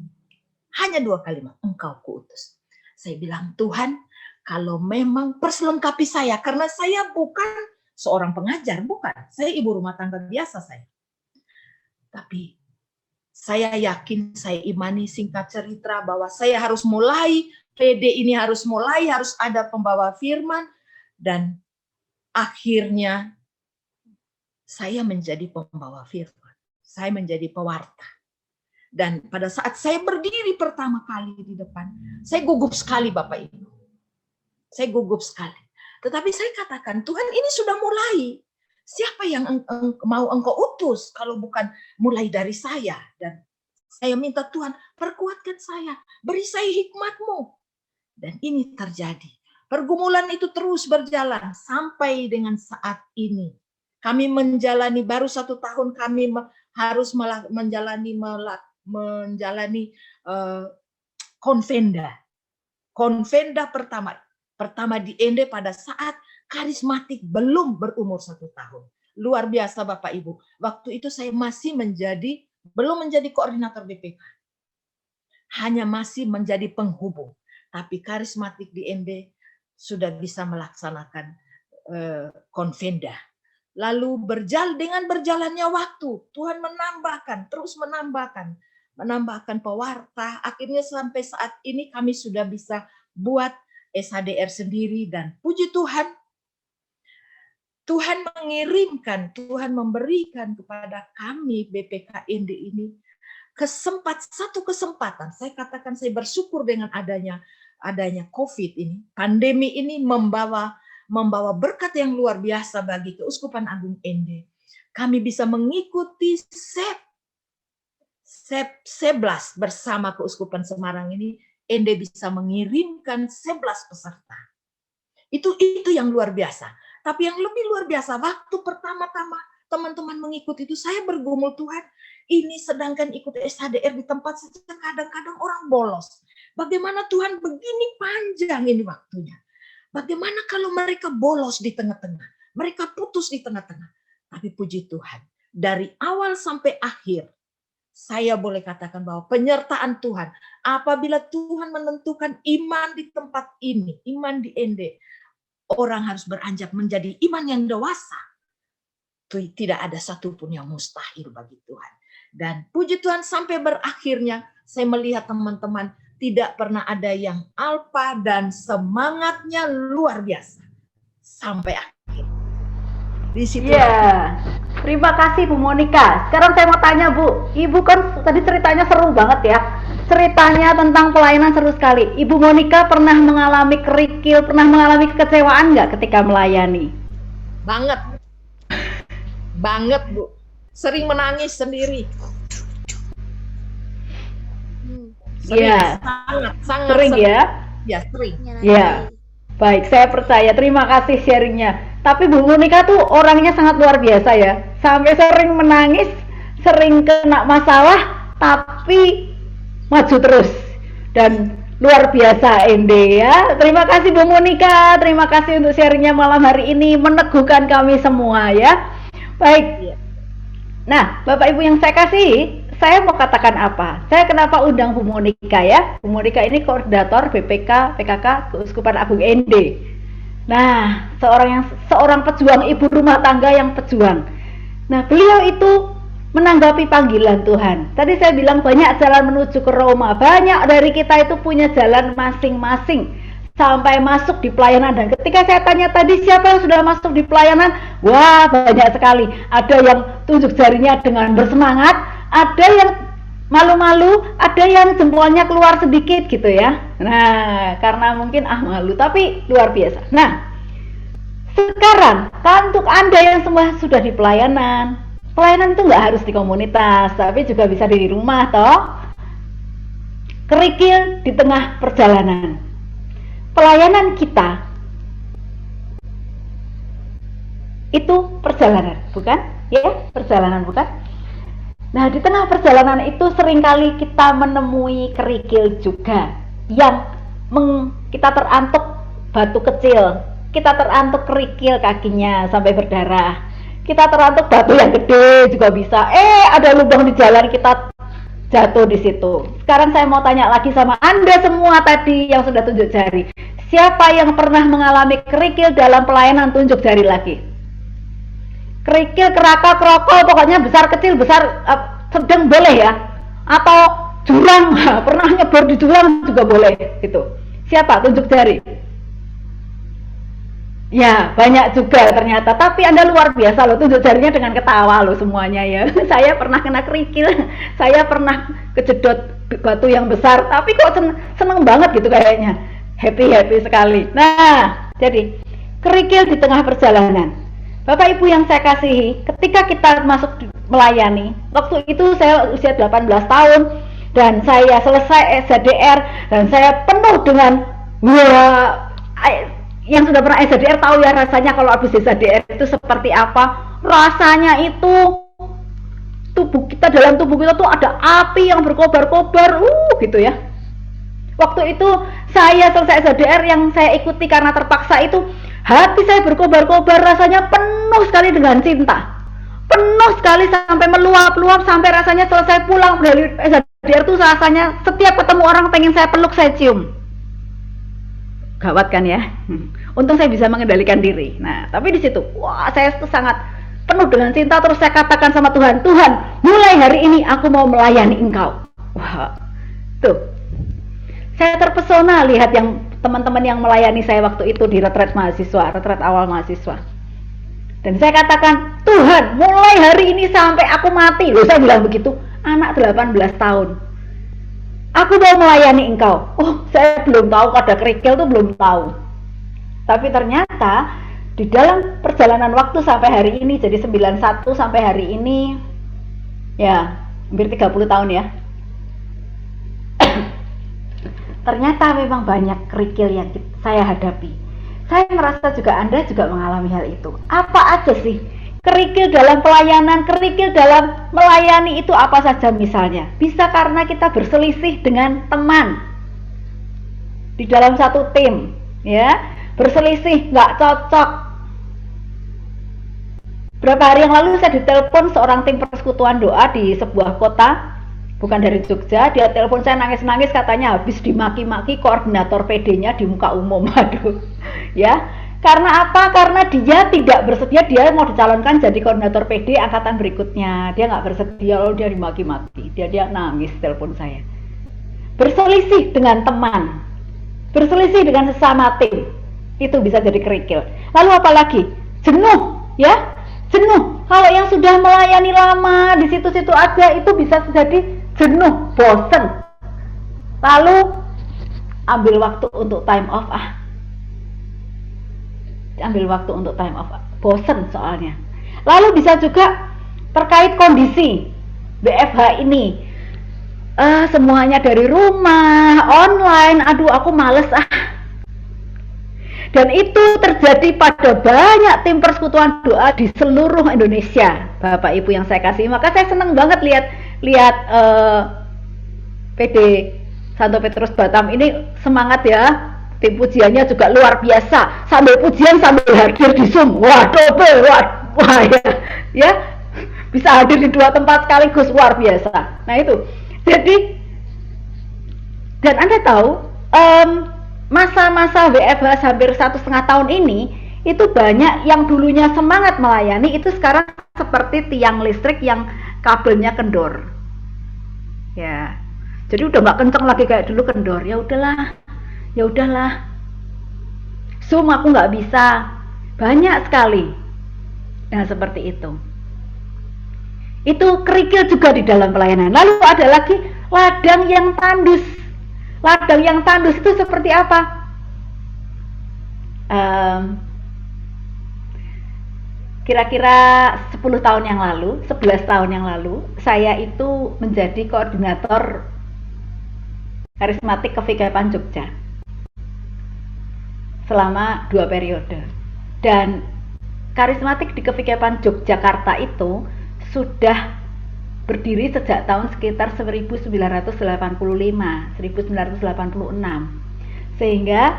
Hanya 2 kalimat, engkau kuutus. Saya bilang, Tuhan, kalau memang perselengkapi saya, karena saya bukan seorang pengajar, bukan. Saya ibu rumah tangga biasa saya. Tapi saya yakin, saya imani singkat cerita bahwa saya harus mulai, PD ini harus ada pembawa firman, dan akhirnya saya menjadi pembawa firman. Saya menjadi pewarta. Dan pada saat saya berdiri pertama kali di depan, saya gugup sekali Bapak Ibu. Saya gugup sekali. Tetapi saya katakan, Tuhan ini sudah mulai. Siapa yang mau engkau utus kalau bukan mulai dari saya? Dan saya minta Tuhan, perkuatkan saya. Beri saya hikmat-Mu. Dan ini terjadi. Pergumulan itu terus berjalan sampai dengan saat ini. Kami menjalani, baru 1 tahun kami harus menjalani konvenda pertama di Ende pada saat Karismatik belum berumur 1 tahun. Luar biasa Bapak Ibu. Waktu itu saya masih belum menjadi koordinator BPK. Hanya masih menjadi penghubung. Tapi karismatik di MB sudah bisa melaksanakan konvenda. Lalu dengan berjalannya waktu, Tuhan terus menambahkan pewarta. Akhirnya sampai saat ini kami sudah bisa buat SHDR sendiri, dan puji Tuhan, Tuhan Tuhan memberikan kepada kami BPK ND ini satu kesempatan. Saya katakan saya bersyukur dengan adanya COVID ini, pandemi ini membawa berkat yang luar biasa bagi Keuskupan Agung ND. Kami bisa mengikuti SEP 11 bersama Keuskupan Semarang ini. ND bisa mengirimkan 11 peserta. Itu yang luar biasa. Tapi yang lebih luar biasa, waktu pertama-tama teman-teman mengikuti itu, saya bergumul, Tuhan, ini sedangkan ikut SHDR di tempat saja kadang-kadang orang bolos. Bagaimana Tuhan begini panjang ini waktunya? Bagaimana kalau mereka bolos di tengah-tengah? Mereka putus di tengah-tengah. Tapi puji Tuhan, dari awal sampai akhir, saya boleh katakan bahwa penyertaan Tuhan, apabila Tuhan menentukan iman di tempat ini, iman di ND, orang harus beranjak menjadi iman yang dewasa. Tidak ada satupun yang mustahil bagi Tuhan. Dan puji Tuhan, sampai berakhirnya saya melihat teman-teman tidak pernah ada yang alpa dan semangatnya luar biasa sampai akhir. Di situ. Iya. Terima kasih Bu Monica. Sekarang saya mau tanya Bu, Ibu kan tadi ceritanya seru banget ya. Ceritanya tentang pelayanan seru sekali. Ibu Monica pernah mengalami kerikil, pernah mengalami kekecewaan nggak ketika melayani? Banget Bu. Sering menangis sendiri. Iya. Sangat Sering ya? Ya, sering. Iya. Baik, saya percaya. Terima kasih sharingnya. Tapi Bu Monica tuh orangnya sangat luar biasa ya. Sampai sering menangis, sering kena masalah, tapi maju terus. Dan luar biasa ND ya. Terima kasih Bu Monica. Terima kasih untuk sharingnya malam hari ini. Meneguhkan kami semua ya. Baik. Nah, Bapak Ibu yang saya kasih, saya mau katakan apa? Saya kenapa undang Bu Monica ya? Bu Monica ini koordinator BPK PKK Keuskupan Agung ND. Nah, seorang pejuang, ibu rumah tangga yang pejuang. Nah, beliau itu menanggapi panggilan Tuhan. Tadi saya bilang banyak jalan menuju ke Roma. Banyak dari kita itu punya jalan masing-masing sampai masuk di pelayanan. Dan ketika saya tanya tadi siapa yang sudah masuk di pelayanan, wah banyak sekali. Ada yang tunjuk jarinya dengan bersemangat, ada yang malu-malu, ada yang jempolnya keluar sedikit gitu ya. Nah, karena mungkin malu, tapi luar biasa. Nah, sekarang untuk Anda yang semua sudah di pelayanan itu nggak harus di komunitas, tapi juga bisa di rumah toh. Kerikil di tengah perjalanan. Pelayanan kita itu perjalanan, bukan? Ya, perjalanan bukan? Nah, di tengah perjalanan itu seringkali kita menemui kerikil juga yang kita terantuk batu kecil, kita terantuk kerikil kakinya sampai berdarah, kita terantuk batu yang gede juga bisa. Ada lubang di jalan, kita jatuh di situ. Sekarang saya mau tanya lagi sama Anda semua tadi yang sudah tunjuk jari. Siapa yang pernah mengalami kerikil dalam pelayanan? Tunjuk jari lagi. Kerikil, kerakal, kerokol, pokoknya besar kecil, besar sedang boleh ya. Atau jurang, pernah nyebur di jurang juga boleh gitu. Siapa? Tunjuk jari. Ya, banyak juga ternyata. Tapi Anda luar biasa loh, tunjuk jarinya dengan ketawa loh semuanya ya. Saya pernah kena kerikil, saya pernah kejedot batu yang besar, tapi kok seneng banget gitu kayaknya. Happy sekali. Nah, jadi kerikil di tengah perjalanan. Bapak Ibu yang saya kasihi, ketika kita masuk melayani, waktu itu saya usia 18 tahun dan saya selesai SHDR dan saya penuh dengan yang sudah pernah SHDR tahu ya rasanya kalau habis SHDR itu seperti apa. Rasanya itu dalam tubuh kita tuh ada api yang berkobar-kobar gitu ya. Waktu itu saya selesai SHDR yang saya ikuti karena terpaksa itu Hati saya berkobar-kobar, rasanya penuh sekali dengan cinta. Penuh sekali sampai meluap-luap, sampai rasanya selesai pulang dari SHDR itu rasanya setiap ketemu orang pengen saya peluk, saya cium. Gawat kan ya? Untung saya bisa mengendalikan diri. Nah, tapi di situ, wah, saya itu sangat penuh dengan cinta. Terus saya katakan sama Tuhan, Tuhan, mulai hari ini aku mau melayani Engkau. Wah, tuh. Saya terpesona lihat yang teman-teman yang melayani saya waktu itu di retret mahasiswa, retret awal mahasiswa. Dan saya katakan, Tuhan, mulai hari ini sampai aku mati. Loh, saya bilang begitu, anak 18 tahun. Aku mau melayani Engkau. Oh, saya belum tahu, pada kerikil tuh belum tahu. Tapi ternyata di dalam perjalanan waktu sampai hari ini, jadi 91 sampai hari ini, ya hampir 30 tahun ya. Ternyata memang banyak kerikil yang saya hadapi. Saya merasa juga Anda juga mengalami hal itu. Apa aja sih kerikil dalam pelayanan, kerikil dalam melayani itu apa saja misalnya? Bisa karena kita berselisih dengan teman di dalam satu tim, ya, berselisih, nggak cocok. Berapa hari yang lalu saya ditelepon seorang tim persekutuan doa di sebuah kota, bukan dari Jogja. Dia telepon saya nangis-nangis, katanya habis dimaki-maki koordinator PD-nya di muka umum. Aduh, ya. Karena apa? Karena dia tidak bersedia, dia mau dicalonkan jadi koordinator PD angkatan berikutnya. Dia nggak bersedia, lalu dia dimaki-maki. Dia nangis telepon saya. Berselisih dengan teman, berselisih dengan sesama tim, itu bisa jadi kerikil. Lalu apa lagi? Jenuh, ya, jenuh. Kalau yang sudah melayani lama di situ-situ aja itu bisa jadi jenuh, bosen. Lalu ambil waktu untuk time off, ambil waktu untuk time off, bosen soalnya. Lalu bisa juga terkait kondisi WFH ini, semuanya dari rumah, online, aduh aku males Dan itu terjadi pada banyak tim persekutuan doa di seluruh Indonesia, Bapak Ibu yang saya kasih. Maka saya senang banget lihat PD Santo Petrus Batam ini semangat ya. Tim pujiannya juga luar biasa, sambil pujian sambil hadir di Zoom. Wah, double, wah ya, bisa hadir di 2 tempat sekaligus, luar biasa. Nah itu, jadi, dan Anda tahu, masa-masa WFH hampir 1,5 tahun ini, itu banyak yang dulunya semangat melayani, itu sekarang seperti tiang listrik yang kabelnya kendor. Ya, jadi udah nggak kenceng lagi kayak dulu kendor. Ya udahlah, Zoom aku nggak bisa, banyak sekali. Nah seperti itu kerikil juga di dalam pelayanan. Lalu ada lagi ladang yang tandus. Ladang yang tandus itu seperti apa? Kira-kira 10 tahun yang lalu, 11 tahun yang lalu, saya itu menjadi koordinator karismatik Kevikapan Jogja selama 2 periode. Dan karismatik di Kevikapan Yogyakarta itu sudah berdiri sejak tahun sekitar 1985, 1986. Sehingga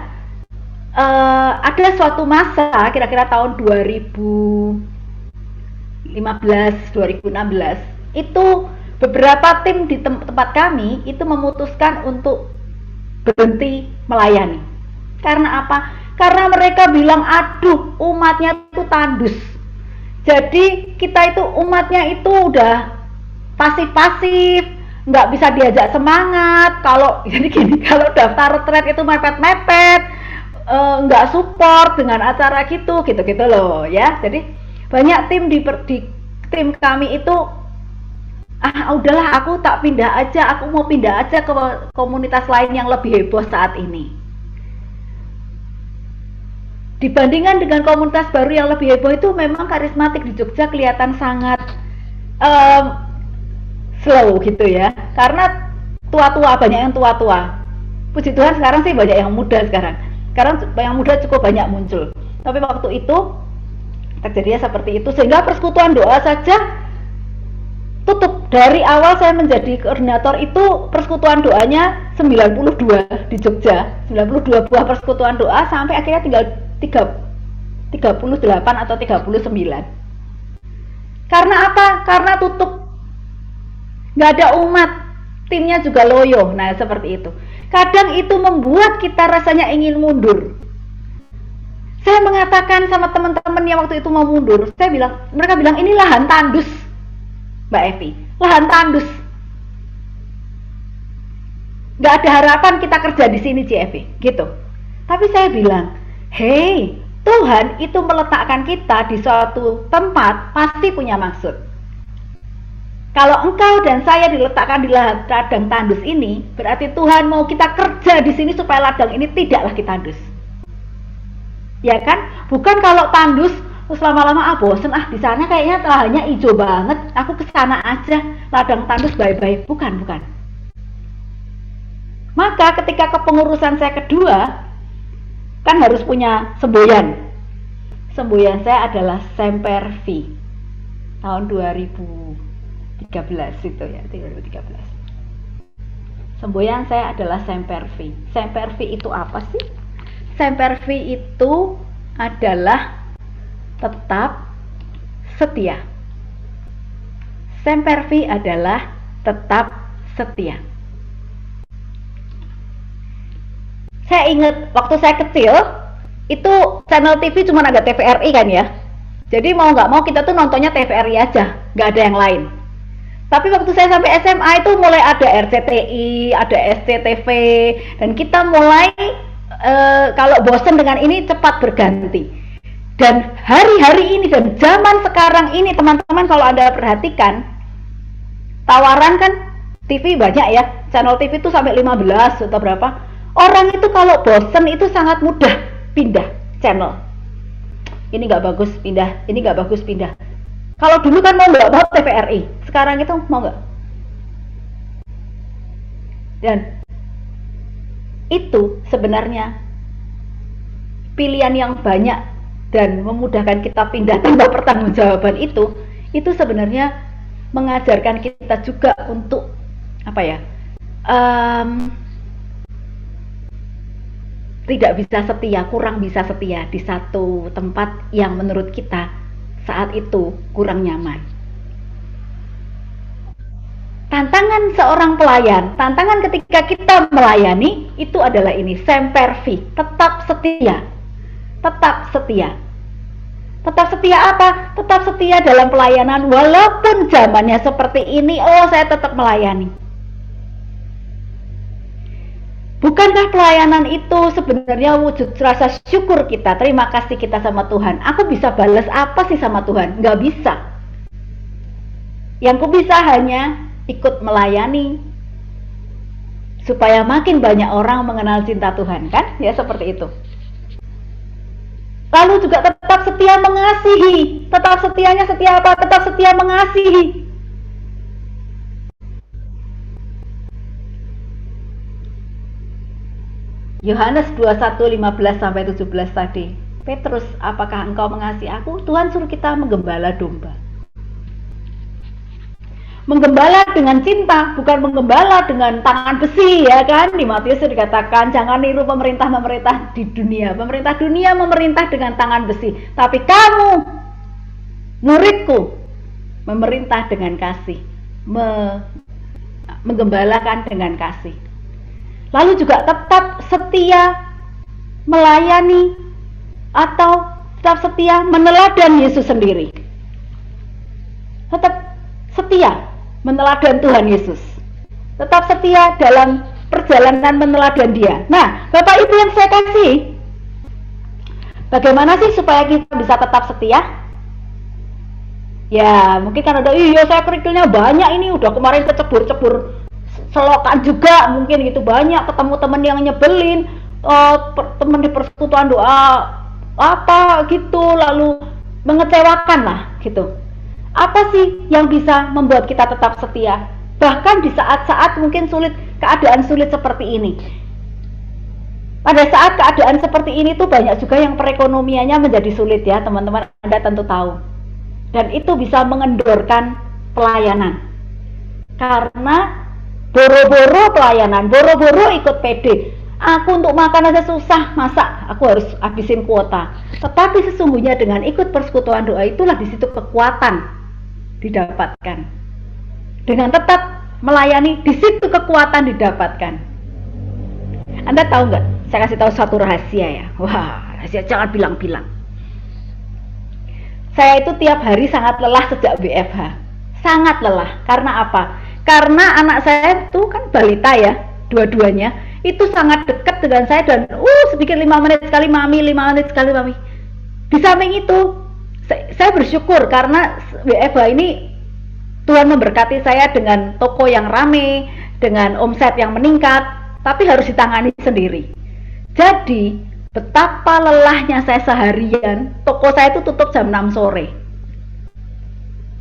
ada suatu masa kira-kira tahun 2015, 2016 itu beberapa tim di tempat kami itu memutuskan untuk berhenti melayani. Karena apa? Karena mereka bilang, aduh umatnya itu tandus. Jadi kita itu umatnya itu udah pasif-pasif, nggak bisa diajak semangat. Kalau jadi gini, kalau daftar retret itu mepet-mepet, nggak support dengan acara gitu loh ya. Jadi banyak tim di tim kami itu, udahlah aku tak pindah aja, aku mau pindah aja ke komunitas lain yang lebih heboh saat ini. Dibandingkan dengan komunitas baru yang lebih heboh itu, memang karismatik di Jogja kelihatan sangat slow gitu ya, karena tua-tua, banyak yang tua-tua. Puji Tuhan sekarang sih banyak yang muda sekarang yang muda cukup banyak muncul. Tapi waktu itu terjadinya seperti itu, sehingga persekutuan doa saja tutup. Dari awal saya menjadi koordinator itu persekutuan doanya 92 di Jogja, 92 buah persekutuan doa, sampai akhirnya tinggal 3 38 atau 39. Karena apa? Karena tutup. Nggak ada umat. Timnya juga loyo. Nah, seperti itu. Kadang itu membuat kita rasanya ingin mundur. Saya mengatakan sama teman-teman yang waktu itu mau mundur, mereka bilang ini lahan tandus, Mbak Evi, lahan tandus. Nggak ada harapan kita kerja di sini, CFV, gitu. Tapi saya bilang, hei, Tuhan itu meletakkan kita di suatu tempat pasti punya maksud. Kalau engkau dan saya diletakkan di ladang tandus ini, berarti Tuhan mau kita kerja di sini supaya ladang ini tidak lagi tandus. Ya kan? Bukan kalau tandus terus lama-lama bosen, di sana kayaknya lahannya hijau banget, aku ke sana aja, ladang tandus bye-bye. Bukan. Maka ketika kepengurusan saya kedua, kan harus punya semboyan. Semboyan saya adalah Semper Fi. Tahun 2013 itu ya, 2013. Semboyan saya adalah Semper Fi. Semper Fi itu apa sih? Semper Fi itu adalah tetap setia. Semper Fi adalah tetap setia. Saya ingat waktu saya kecil, itu channel TV cuma ada TVRI kan ya. Jadi mau nggak mau kita tuh nontonnya TVRI aja, nggak ada yang lain. Tapi waktu saya sampai SMA itu mulai ada RCTI, ada SCTV, dan kita mulai kalau bosen dengan ini cepat berganti. Dan hari-hari ini dan zaman sekarang ini teman-teman, kalau Anda perhatikan, tawaran kan TV banyak ya, channel TV itu sampai 15 atau berapa. Orang itu kalau bosen itu sangat mudah pindah channel. Ini nggak bagus, pindah. Ini nggak bagus, pindah. Kalau dulu kan mau nggak mau TVRI, sekarang itu mau nggak. Dan itu sebenarnya pilihan yang banyak dan memudahkan kita pindah tanpa pertanggungjawaban itu sebenarnya mengajarkan kita juga untuk apa ya, tidak bisa setia, kurang bisa setia di satu tempat yang menurut kita saat itu kurang nyaman. Tantangan seorang pelayan, tantangan ketika kita melayani itu adalah ini, Semper Fi, tetap setia. Tetap setia. Tetap setia apa? Tetap setia dalam pelayanan walaupun zamannya seperti ini, saya tetap melayani. Bukankah pelayanan itu sebenarnya wujud rasa syukur kita, terima kasih kita sama Tuhan. Aku bisa balas apa sih sama Tuhan? Nggak bisa. Yang ku bisa hanya ikut melayani supaya makin banyak orang mengenal cinta Tuhan, kan? Ya seperti itu. Lalu juga tetap setia mengasihi. Tetap setianya setia apa? Tetap setia mengasihi. Yohanes 21:15-17 tadi. Petrus, apakah engkau mengasihi aku? Tuhan suruh kita menggembala domba. Menggembala dengan cinta, bukan menggembala dengan tangan besi, ya kan? Di Matius dikatakan, jangan niru pemerintah di dunia. Pemerintah dunia memerintah dengan tangan besi. Tapi kamu, muridku, memerintah dengan kasih. Menggembalakan dengan kasih. Lalu juga tetap setia melayani atau tetap setia meneladan Yesus sendiri. Tetap setia meneladan Tuhan Yesus. Tetap setia dalam perjalanan meneladan Dia. Nah, Bapak Ibu yang saya kasih, bagaimana sih supaya kita bisa tetap setia? Ya, mungkin kan ada, saya kerikilnya banyak ini, udah kemarin kecebur-cebur selokan juga, mungkin gitu, banyak ketemu teman yang nyebelin, teman di persekutuan doa apa gitu, lalu mengecewakan lah gitu. Apa sih yang bisa membuat kita tetap setia bahkan di saat-saat mungkin sulit, keadaan sulit seperti ini? Pada saat keadaan seperti ini tuh banyak juga yang perekonomiannya menjadi sulit ya teman-teman, Anda tentu tahu, dan itu bisa mengendorkan pelayanan karena boro-boro pelayanan, boro-boro ikut PD. Aku untuk makan aja susah, masa aku harus habisin kuota. Tetapi sesungguhnya dengan ikut persekutuan doa itulah di situ kekuatan didapatkan. Dengan tetap melayani, di situ kekuatan didapatkan. Anda tahu nggak? Saya kasih tahu satu rahasia ya. Wah, rahasia jangan bilang-bilang. Saya itu tiap hari sangat lelah sejak WFH. Sangat lelah. Karena apa? Karena anak saya itu kan balita ya, dua-duanya. Itu sangat dekat dengan saya dan sedikit 5 menit sekali mami, 5 menit sekali mami. Di samping itu, saya bersyukur karena WFH ini Tuhan memberkati saya dengan toko yang rame, dengan omset yang meningkat, tapi harus ditangani sendiri. Jadi, betapa lelahnya saya seharian, toko saya itu tutup jam 6 sore.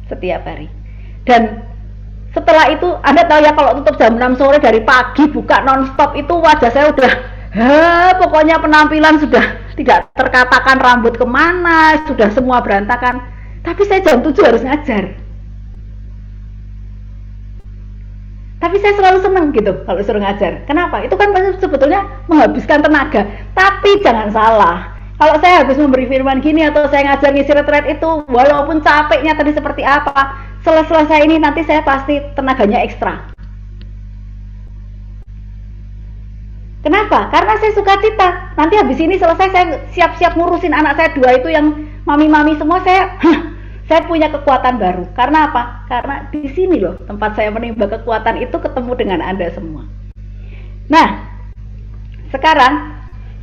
Setiap hari. Dan setelah itu, Anda tahu ya kalau tutup jam 6 sore dari pagi buka nonstop itu wajah saya udah, pokoknya penampilan sudah tidak terkatakan rambut kemana, sudah semua berantakan. Tapi saya jam 7 harus ngajar. Tapi saya selalu senang gitu kalau suruh ngajar. Kenapa? Itu kan sebetulnya menghabiskan tenaga. Tapi jangan salah. Kalau saya habis memberi firman gini atau saya ngajar ngisi retret itu, walaupun capeknya tadi seperti apa, selesai ini nanti saya pasti tenaganya ekstra. Kenapa? Karena saya suka cita. Nanti habis ini selesai saya siap-siap ngurusin anak saya 2 itu yang mami-mami semua, saya punya kekuatan baru. Karena apa? Karena di sini loh tempat saya menimba kekuatan itu ketemu dengan Anda semua. Nah, sekarang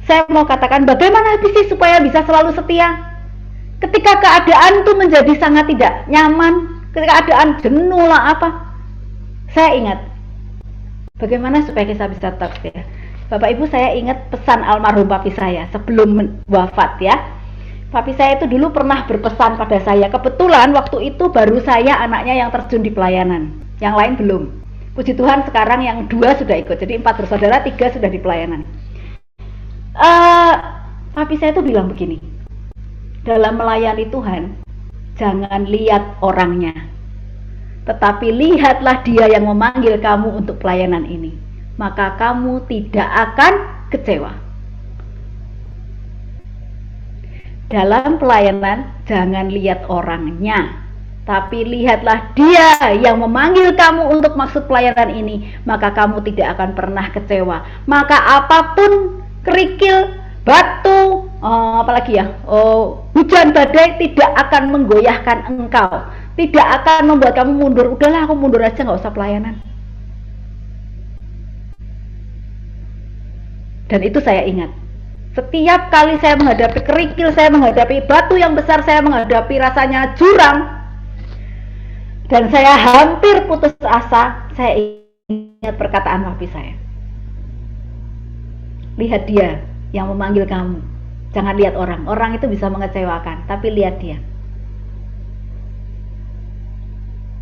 saya mau katakan bagaimana sih supaya bisa selalu setia. Ketika keadaan itu menjadi sangat tidak nyaman, ketika keadaan jenuh lah apa, saya ingat bagaimana supaya kita bisa tetap setia. Bapak Ibu, saya ingat pesan almarhum papi saya sebelum wafat ya. Papi saya itu dulu pernah berpesan pada saya. Kebetulan waktu itu baru saya anaknya yang terjun di pelayanan, yang lain belum. Puji Tuhan sekarang yang 2 sudah ikut, jadi 4 bersaudara, 3 sudah di pelayanan. Papi saya itu bilang begini, dalam melayani Tuhan jangan lihat orangnya, tetapi lihatlah Dia yang memanggil kamu untuk pelayanan ini, maka kamu tidak akan kecewa. Dalam pelayanan jangan lihat orangnya, tapi lihatlah Dia yang memanggil kamu untuk maksud pelayanan ini, maka kamu tidak akan pernah kecewa. Maka apapun kerikil, batu, apalagi ya, hujan badai tidak akan menggoyahkan engkau, tidak akan membuat kamu mundur. Udahlah, aku mundur aja, nggak usah pelayanan. Dan itu saya ingat. Setiap kali saya menghadapi kerikil, saya menghadapi batu yang besar, saya menghadapi rasanya jurang, dan saya hampir putus asa, saya ingat perkataan papi saya. Lihat Dia yang memanggil kamu. Jangan lihat orang. Orang itu bisa mengecewakan, tapi lihat Dia.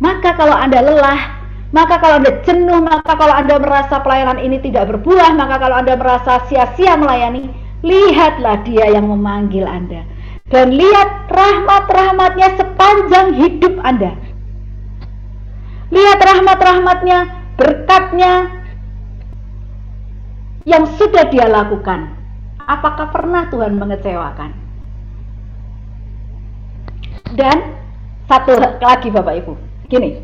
Maka kalau Anda lelah, maka kalau Anda jenuh, maka kalau Anda merasa pelayanan ini tidak berbuah, maka kalau Anda merasa sia-sia melayani, lihatlah Dia yang memanggil Anda. Dan lihat rahmat-rahmatnya sepanjang hidup Anda. Lihat rahmat-rahmatnya, berkatnya yang sudah Dia lakukan. Apakah pernah Tuhan mengecewakan? Dan satu lagi Bapak Ibu, gini,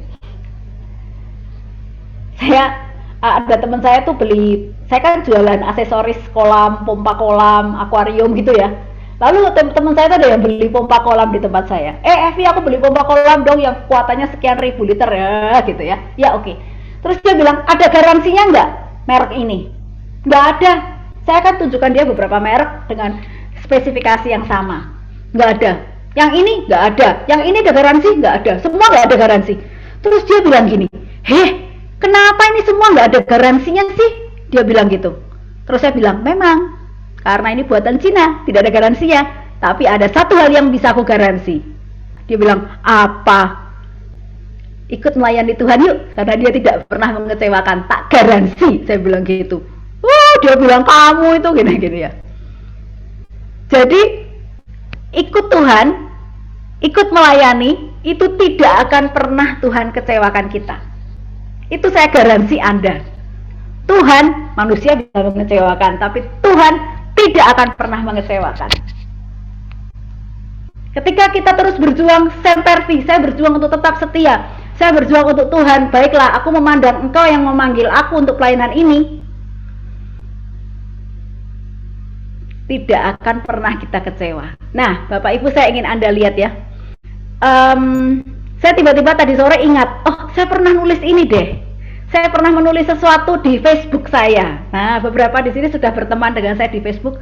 ada teman saya tuh beli, saya kan jualan aksesoris kolam, pompa kolam, akuarium gitu ya. Lalu teman saya tuh ada yang beli pompa kolam di tempat saya. Evi, aku beli pompa kolam dong yang kuatannya sekian ribu liter ya, gitu ya. Ya oke. Terus dia bilang, ada garansinya nggak merek ini? Nggak ada. Saya akan tunjukkan dia beberapa merek dengan spesifikasi yang sama. Nggak ada. Yang ini nggak ada. Yang ini ada garansi? Nggak ada. Semua nggak ada garansi. Terus dia bilang gini, kenapa ini semua nggak ada garansinya sih? Dia bilang gitu. Terus saya bilang, memang karena ini buatan Cina, tidak ada garansinya. Tapi ada satu hal yang bisa aku garansi. Dia bilang, apa? Ikut melayani Tuhan yuk, karena Dia tidak pernah mengecewakan. Tak garansi, saya bilang gitu. Dia bilang, kamu itu gini-gini ya. Jadi ikut Tuhan, ikut melayani, itu tidak akan pernah Tuhan kecewakan kita. Itu saya garansi Anda. Tuhan, manusia bisa mengecewakan, tapi Tuhan tidak akan pernah mengecewakan. Ketika kita terus berjuang semperti, saya berjuang untuk tetap setia, saya berjuang untuk Tuhan, baiklah aku memandang Engkau yang memanggil aku untuk pelayanan ini, tidak akan pernah kita kecewa. Nah, Bapak Ibu, saya ingin Anda lihat ya. Saya tiba-tiba tadi sore ingat, oh saya pernah nulis ini deh. Saya pernah menulis sesuatu di Facebook saya. Nah, beberapa di sini sudah berteman dengan saya di Facebook.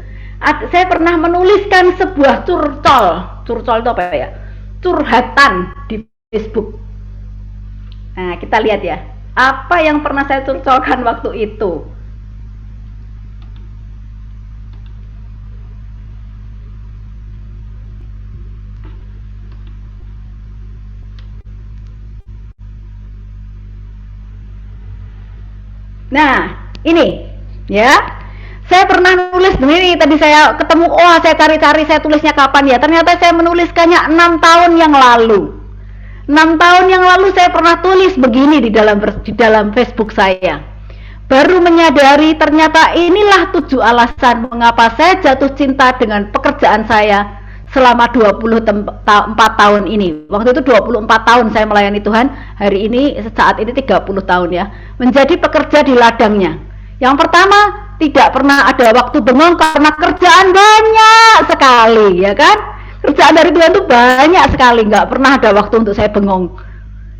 Saya pernah menuliskan sebuah curcol. Curcol itu apa ya? Curhatan di Facebook. Nah, kita lihat ya. Apa yang pernah saya curcolkan waktu itu? Nah, ini ya. Saya pernah nulis begini, tadi saya ketemu, saya cari-cari saya tulisnya kapan ya. Ternyata saya menuliskannya 6 tahun yang lalu. 6 tahun yang lalu saya pernah tulis begini di dalam Facebook saya. Baru menyadari ternyata inilah 7 alasan mengapa saya jatuh cinta dengan pekerjaan saya selama 24 tahun ini. Waktu itu 24 tahun saya melayani Tuhan, hari ini saat ini 30 tahun ya, menjadi pekerja di ladangnya. Yang pertama, tidak pernah ada waktu bengong karena kerjaan banyak sekali, ya kan? Kerjaan dari Tuhan itu banyak sekali, nggak pernah ada waktu untuk saya bengong.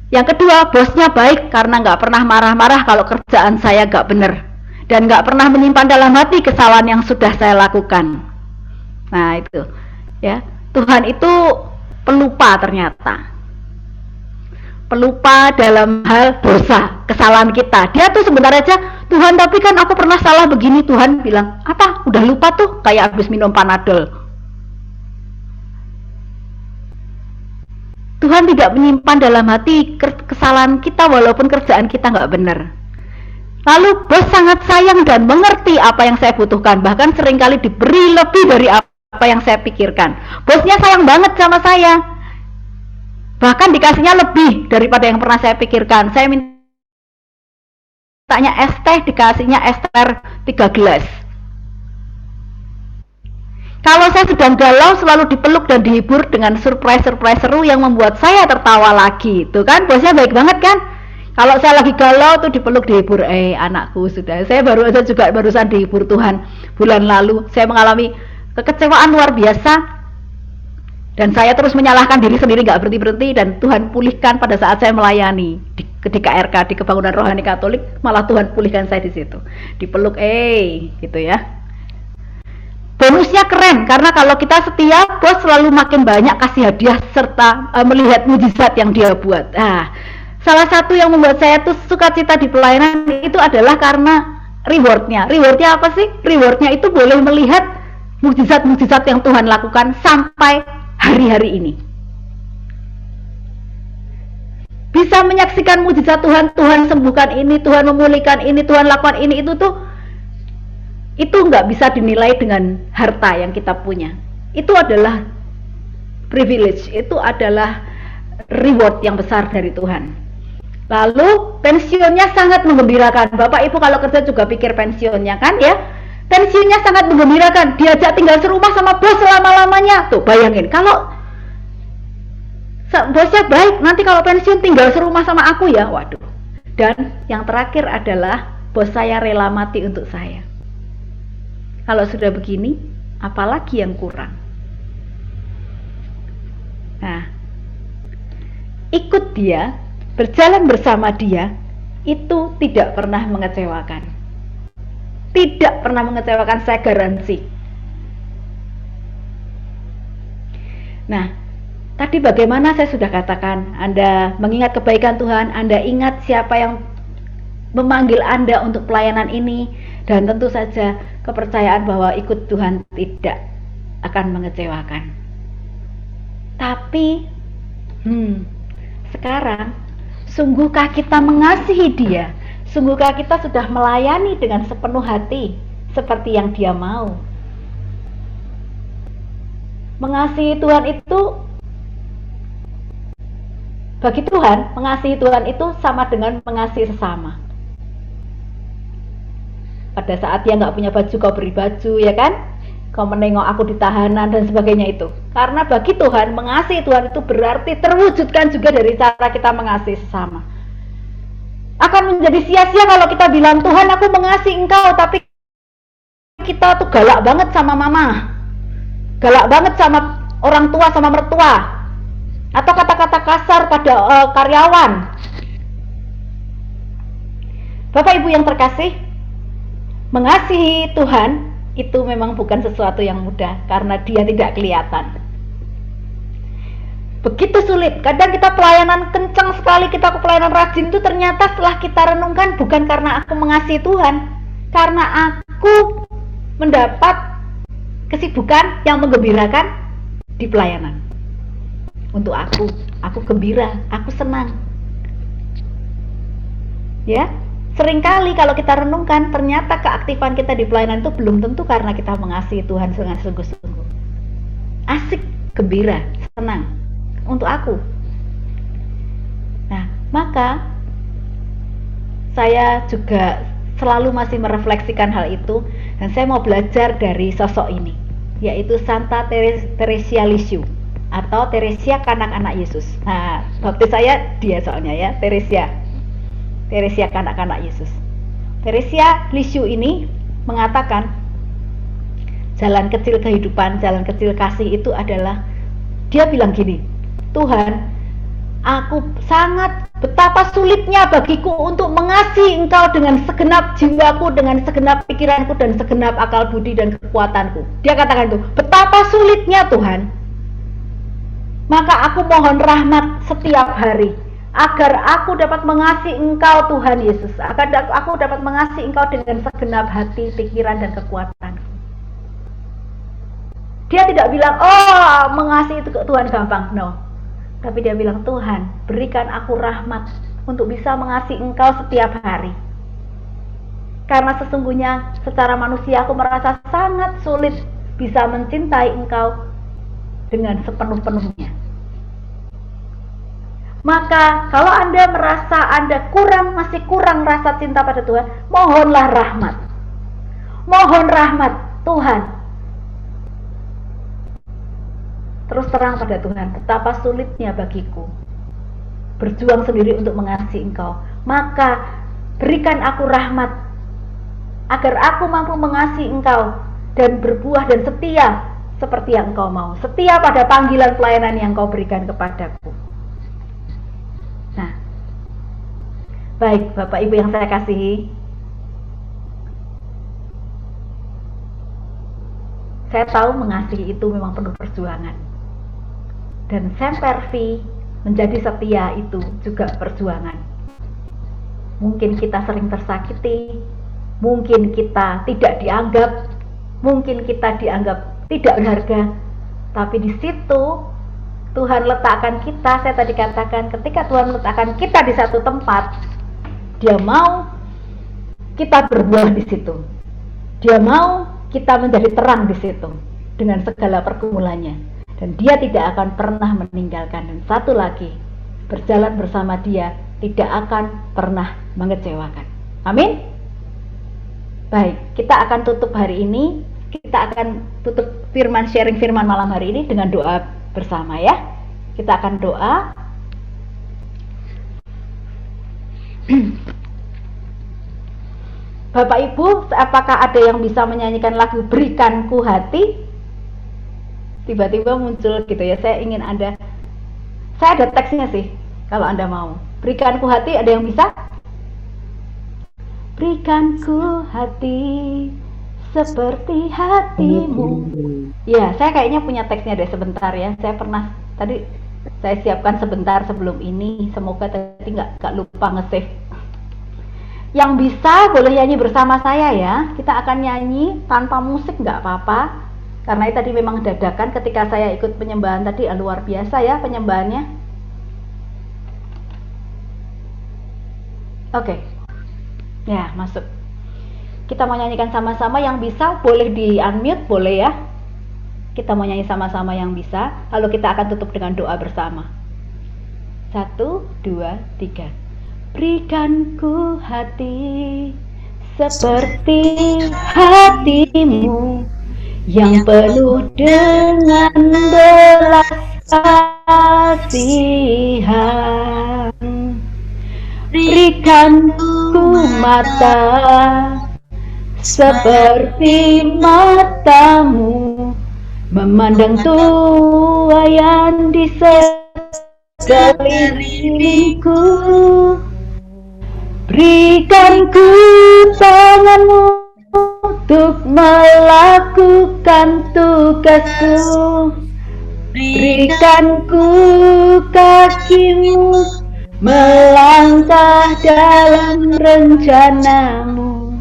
Yang kedua, bosnya baik karena nggak pernah marah-marah kalau kerjaan saya nggak benar, dan nggak pernah menyimpan dalam hati kesalahan yang sudah saya lakukan. Nah itu. Ya, Tuhan itu pelupa ternyata. Pelupa dalam hal dosa, kesalahan kita. Dia tuh sebentar aja, Tuhan tapi kan aku pernah salah begini. Tuhan bilang, apa? Udah lupa tuh, kayak habis minum Panadol. Tuhan tidak menyimpan dalam hati kesalahan kita walaupun kerjaan kita nggak benar. Lalu bos sangat sayang dan mengerti apa yang saya butuhkan, bahkan seringkali diberi lebih dari apa yang saya pikirkan. Bosnya sayang banget sama saya, bahkan dikasihnya lebih daripada yang pernah saya pikirkan. Saya mintanya es teh, dikasihnya es teh 3 gelas. Kalau saya sedang galau, selalu dipeluk dan dihibur dengan surprise seru yang membuat saya tertawa lagi. Tuh kan, bosnya baik banget kan? Kalau saya lagi galau tuh dipeluk, dihibur. Anakku sudah, saya barusan dihibur Tuhan bulan lalu. Saya mengalami kekecewaan luar biasa, dan saya terus menyalahkan diri sendiri, nggak berhenti-berhenti, dan Tuhan pulihkan pada saat saya melayani di KRK, di Kebangunan Rohani Katolik. Malah Tuhan pulihkan saya di situ, dipeluk, gitu ya. Bonusnya keren, karena kalau kita setia, bos selalu makin banyak kasih hadiah serta melihat mujizat yang dia buat. Salah satu yang membuat saya tuh sukacita di pelayanan itu adalah karena rewardnya. Rewardnya apa sih? Rewardnya itu boleh melihat mujizat-mujizat yang Tuhan lakukan sampai hari-hari ini. Bisa menyaksikan mujizat Tuhan, Tuhan sembuhkan ini, Tuhan memulihkan ini, Tuhan lakukan ini, itu nggak bisa dinilai dengan harta yang kita punya. Itu adalah privilege, itu adalah reward yang besar dari Tuhan. Lalu pensiunnya sangat menggembirakan. Bapak Ibu kalau kerja juga pikir pensiunnya kan ya. Pensiunnya sangat menggembirakan, diajak tinggal serumah sama bos selama-lamanya. Tuh bayangin, kalau bosnya baik, nanti kalau pensiun tinggal serumah sama aku ya, waduh. Dan yang terakhir adalah bos saya rela mati untuk saya. Kalau sudah begini, apalagi yang kurang? Nah, ikut dia, berjalan bersama dia, itu tidak pernah mengecewakan. Tidak pernah mengecewakan, saya garansi. Nah, tadi bagaimana saya sudah katakan, Anda mengingat kebaikan Tuhan, Anda ingat siapa yang memanggil Anda untuk pelayanan ini, dan tentu saja kepercayaan bahwa ikut Tuhan tidak akan mengecewakan. Tapi, sekarang, sungguhkah kita mengasihi Dia? Sungguhkah kita sudah melayani dengan sepenuh hati seperti yang Dia mau? Mengasihi Tuhan itu, bagi Tuhan, mengasihi Tuhan itu sama dengan mengasihi sesama. Pada saat dia nggak punya baju, kau beri baju, ya kan? Kau menengok aku di tahanan dan sebagainya itu. Karena bagi Tuhan, mengasihi Tuhan itu berarti terwujudkan juga dari cara kita mengasihi sesama. Akan menjadi sia-sia kalau kita bilang, Tuhan aku mengasihi engkau, tapi kita tuh galak banget sama mama, galak banget sama orang tua, sama mertua, atau kata-kata kasar pada karyawan. Bapak Ibu yang terkasih, mengasihi Tuhan itu memang bukan sesuatu yang mudah karena dia tidak kelihatan. Begitu sulit. Kadang kita pelayanan kencang sekali, kita pelayanan rajin itu ternyata setelah kita renungkan bukan karena aku mengasihi Tuhan, karena aku mendapat kesibukan yang menggembirakan di pelayanan. Untuk aku gembira, aku senang. Ya, seringkali kalau kita renungkan, ternyata keaktifan kita di pelayanan itu belum tentu karena kita mengasihi Tuhan dengan sungguh-sungguh. Asik, gembira, senang untuk aku. Nah, maka saya juga selalu masih merefleksikan hal itu, dan saya mau belajar dari sosok ini, yaitu Santa Teresia Lisieux atau Teresia kanak-kanak Yesus. Nah, baptis saya dia soalnya ya, Teresia kanak-kanak Yesus. Teresia Lisieux ini mengatakan jalan kecil kehidupan, jalan kecil kasih itu adalah, dia bilang gini, Tuhan, aku sangat betapa sulitnya bagiku untuk mengasihi Engkau dengan segenap jiwaku, dengan segenap pikiranku, dan segenap akal budi dan kekuatanku. Dia katakan itu, betapa sulitnya Tuhan. Maka aku mohon rahmat setiap hari, agar aku dapat mengasihi Engkau Tuhan Yesus, agar aku dapat mengasihi Engkau dengan segenap hati, pikiran, dan kekuatan. Dia tidak bilang, oh mengasihi itu Tuhan gampang, no. Tapi dia bilang, Tuhan berikan aku rahmat untuk bisa mengasihi Engkau setiap hari. Karena sesungguhnya secara manusia aku merasa sangat sulit bisa mencintai Engkau dengan sepenuh-penuhnya. Maka kalau Anda merasa Anda masih kurang rasa cinta pada Tuhan, mohonlah rahmat. Mohon rahmat Tuhan. Terus terang pada Tuhan, betapa sulitnya bagiku berjuang sendiri untuk mengasihi Engkau. Maka berikan aku rahmat agar aku mampu mengasihi Engkau dan berbuah dan setia seperti yang Engkau mau, setia pada panggilan pelayanan yang Engkau berikan kepadaku. Nah, baik Bapak Ibu yang saya kasihi, saya tahu mengasihi itu memang penuh perjuangan, dan semper fi, menjadi setia itu juga perjuangan. Mungkin kita sering tersakiti, mungkin kita tidak dianggap, mungkin kita dianggap tidak berharga, tapi di situ Tuhan letakkan kita. Saya tadi katakan, ketika Tuhan meletakkan kita di satu tempat, Dia mau kita berbuah di situ. Dia mau kita menjadi terang di situ dengan segala pergumulannya, dan Dia tidak akan pernah meninggalkan. Dan satu lagi, berjalan bersama Dia tidak akan pernah mengecewakan. Amin. Baik, kita akan tutup hari ini. Kita akan tutup sharing firman malam hari ini dengan doa bersama ya. Kita akan doa. Bapak Ibu, apakah ada yang bisa menyanyikan lagu Berikanku Hati? Tiba-tiba muncul gitu ya, saya ada teksnya sih, kalau Anda mau. Berikanku hati, ada yang bisa? Berikanku hati seperti hatimu. Ya, saya kayaknya punya teksnya deh, sebentar ya. Tadi saya siapkan sebentar sebelum ini. Semoga tadi nggak lupa nge-save. Yang bisa boleh nyanyi bersama saya ya. Kita akan nyanyi tanpa musik, nggak apa-apa. Karena tadi memang dadakan ketika saya ikut penyembahan tadi, luar biasa ya penyembahannya. Oke. Ya, masuk. Kita mau nyanyikan sama-sama, yang bisa boleh di unmute, boleh ya. Kita mau nyanyi sama-sama yang bisa, lalu kita akan tutup dengan doa bersama. 1, 2, 3. Berikanku hati seperti hatimu yang penuh dengan belas kasihan. Berikan ku mata seperti matamu, memandang tuaian di sekelilingku. Berikan ku tanganmu untuk melakukan tugasku. Berikan ku kakimu melangkah dalam rencanamu.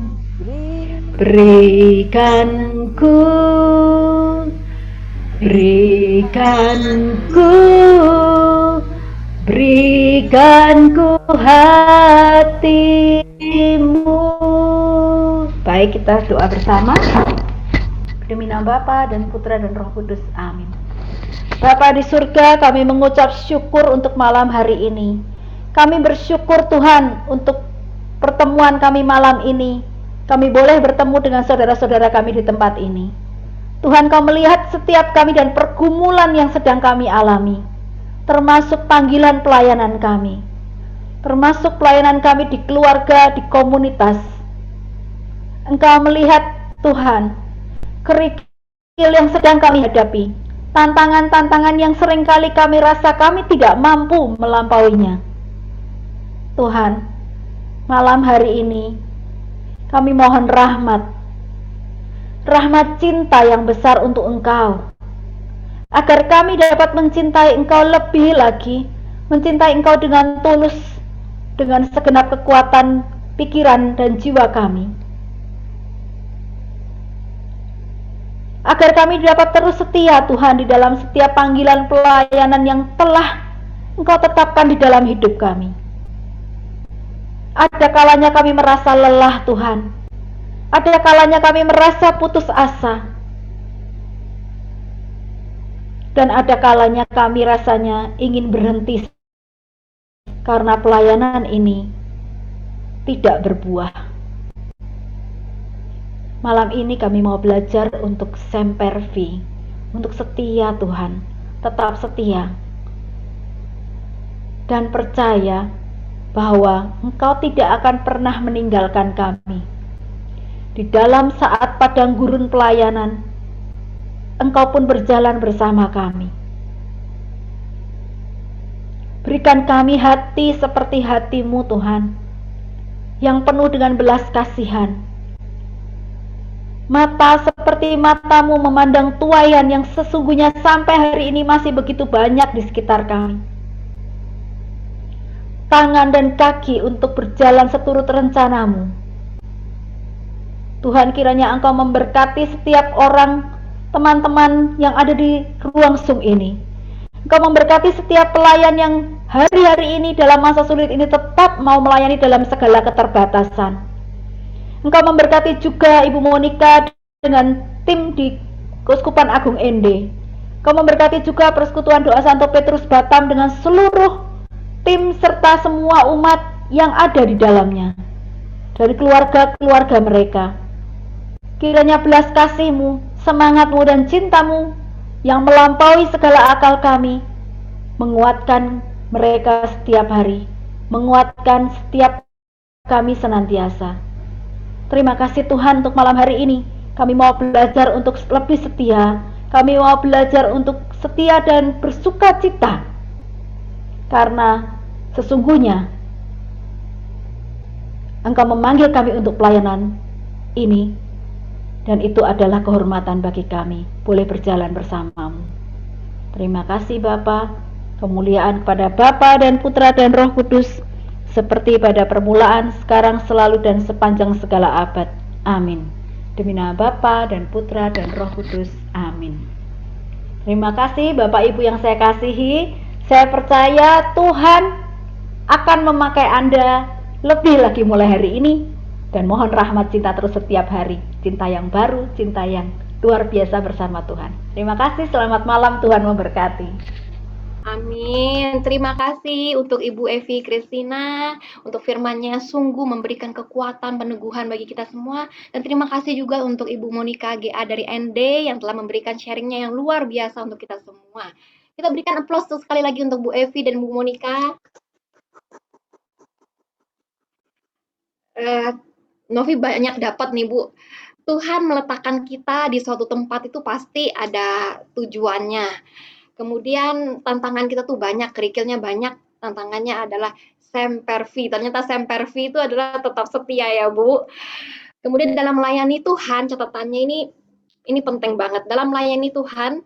Berikan ku hatimu. Baik, kita doa bersama. Demi nama Bapa dan Putra dan Roh Kudus. Amin. Bapa di surga, kami mengucap syukur untuk malam hari ini. Kami bersyukur Tuhan untuk pertemuan kami malam ini. Kami boleh bertemu dengan saudara-saudara kami di tempat ini. Tuhan, Kau melihat setiap kami dan pergumulan yang sedang kami alami, termasuk panggilan pelayanan kami, termasuk pelayanan kami di keluarga, di komunitas. Engkau melihat Tuhan, kerikil yang sedang kami hadapi, tantangan-tantangan yang seringkali kami rasa kami tidak mampu melampauinya. Tuhan, malam hari ini kami mohon rahmat cinta yang besar untuk Engkau, agar kami dapat mencintai Engkau lebih lagi, mencintai Engkau dengan tulus, dengan segenap kekuatan pikiran dan jiwa kami, agar kami dapat terus setia Tuhan di dalam setiap panggilan pelayanan yang telah Engkau tetapkan di dalam hidup kami. Ada kalanya kami merasa lelah Tuhan, ada kalanya kami merasa putus asa, dan ada kalanya kami rasanya ingin berhenti karena pelayanan ini tidak berbuah. Malam ini kami mau belajar untuk sempervi, untuk setia Tuhan, tetap setia, dan percaya bahwa Engkau tidak akan pernah meninggalkan kami. Di dalam saat padang gurun pelayanan, Engkau pun berjalan bersama kami. Berikan kami hati seperti hati-Mu Tuhan, yang penuh dengan belas kasihan. Mata seperti mata-Mu memandang tuaian yang sesungguhnya sampai hari ini masih begitu banyak di sekitar kami. Tangan dan kaki untuk berjalan seturut rencana-Mu. Tuhan, kiranya Engkau memberkati setiap orang, teman-teman yang ada di ruang Zoom ini. Engkau memberkati setiap pelayan yang hari-hari ini dalam masa sulit ini tetap mau melayani dalam segala keterbatasan. Engkau memberkati juga Ibu Monica dengan tim di Keuskupan Agung Ende. Engkau memberkati juga Persekutuan Doa Santo Petrus Batam dengan seluruh tim serta semua umat yang ada di dalamnya, dari keluarga-keluarga mereka. Kiranya belas kasih-Mu, semangat-Mu dan cinta-Mu yang melampaui segala akal kami, menguatkan mereka setiap hari, menguatkan setiap kami senantiasa. Terima kasih Tuhan untuk malam hari ini. Kami mau belajar untuk lebih setia, kami mau belajar untuk setia dan bersuka cita, karena sesungguhnya Engkau memanggil kami untuk pelayanan ini, dan itu adalah kehormatan bagi kami boleh berjalan bersama-Mu. Terima kasih Bapa. Kemuliaan kepada Bapa dan Putra dan Roh Kudus, seperti pada permulaan, sekarang, selalu, dan sepanjang segala abad. Amin. Demi nama Bapa dan Putra dan Roh Kudus. Amin. Terima kasih Bapak Ibu yang saya kasihi. Saya percaya Tuhan akan memakai Anda lebih lagi mulai hari ini, dan mohon rahmat cinta terus setiap hari, cinta yang baru, cinta yang luar biasa bersama Tuhan. Terima kasih, selamat malam, Tuhan memberkati. Amin. Terima kasih untuk Ibu Evi Kristina, untuk firman-Nya sungguh memberikan kekuatan, peneguhan bagi kita semua. Dan terima kasih juga untuk Ibu Monica GA dari ND yang telah memberikan sharing-nya yang luar biasa untuk kita semua. Kita berikan aplaus sekali lagi untuk Bu Evi dan Bu Monica. Novi banyak dapat nih Bu. Tuhan meletakkan kita di suatu tempat itu pasti ada tujuannya. Kemudian tantangan kita tuh banyak, kerikilnya banyak. Tantangannya adalah sempervi. Ternyata sempervi itu adalah tetap setia ya Bu. Kemudian dalam melayani Tuhan, catatannya ini penting banget. Dalam melayani Tuhan,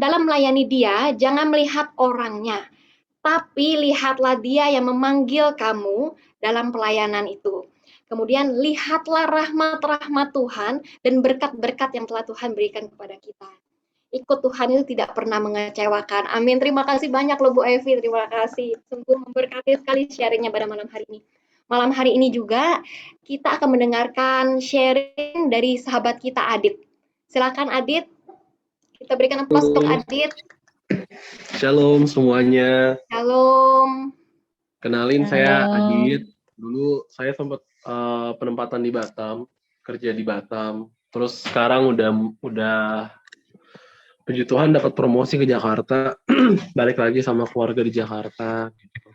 dalam melayani Dia, jangan melihat orangnya, tapi lihatlah Dia yang memanggil kamu dalam pelayanan itu. Kemudian lihatlah rahmat-rahmat Tuhan dan berkat-berkat yang telah Tuhan berikan kepada kita. Ikut Tuhan itu tidak pernah mengecewakan. Amin. Terima kasih banyak loh Bu Evi. Terima kasih. Sungguh memberkati sekali sharingnya pada malam hari ini. Malam hari ini juga kita akan mendengarkan sharing dari sahabat kita Adit. Silakan Adit. Kita berikan aplaus untuk Adit. Shalom semuanya. Shalom. Kenalin saya Adit. Dulu saya sempat penempatan di Batam, kerja di Batam. Terus sekarang udah puji Tuhan dapat promosi ke Jakarta, balik lagi sama keluarga di Jakarta. Gitu.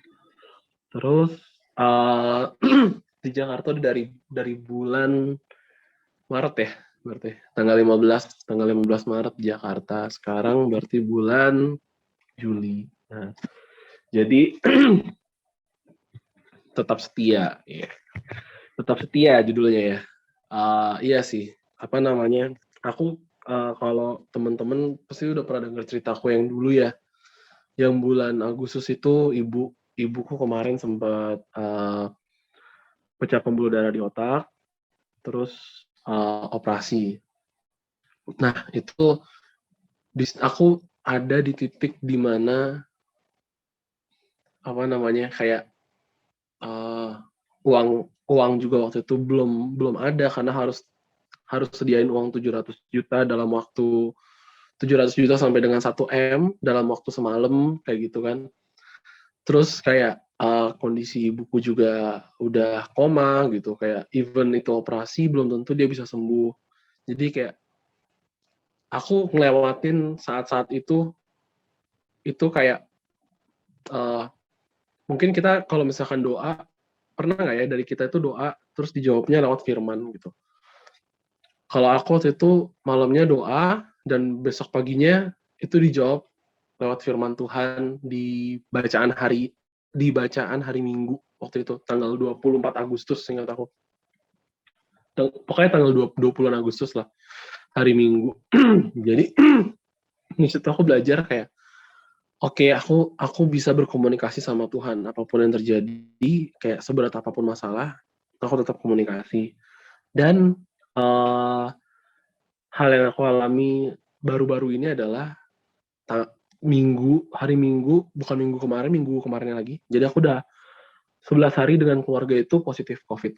Terus di Jakarta udah dari bulan Maret ya, berarti tanggal 15 Maret di Jakarta. Sekarang berarti bulan Juli. Nah, jadi tetap setia, ya. Tetap setia judulnya ya. Iya sih, apa namanya? Aku kalau teman-teman pasti udah pernah dengar ceritaku yang dulu ya, yang bulan Agustus itu ibuku kemarin sempat pecah pembuluh darah di otak, terus operasi. Nah itu aku ada di titik dimana apa namanya kayak uang juga waktu itu belum ada karena harus sediain uang 700 juta dalam waktu 700 juta sampai dengan 1 M dalam waktu semalam kayak gitu kan. Terus kayak kondisi ibuku juga udah koma gitu, kayak even itu operasi belum tentu dia bisa sembuh. Jadi kayak aku ngelewatin saat-saat itu kayak mungkin kita kalau misalkan doa, pernah nggak ya dari kita itu doa terus dijawabnya lewat firman gitu. Kalau aku waktu itu malamnya doa dan besok paginya itu dijawab lewat firman Tuhan di bacaan hari Minggu waktu itu tanggal 24 Agustus ingat aku. Pokoknya tanggal 20 Agustus lah, hari Minggu. Jadi di situ aku belajar kayak oke, aku bisa berkomunikasi sama Tuhan apapun yang terjadi, kayak seberat apapun masalah, aku tetap komunikasi. Dan hal yang aku alami baru-baru ini adalah hari Minggu, bukan minggu kemarinnya lagi. Jadi aku udah 11 hari dengan keluarga itu positif COVID.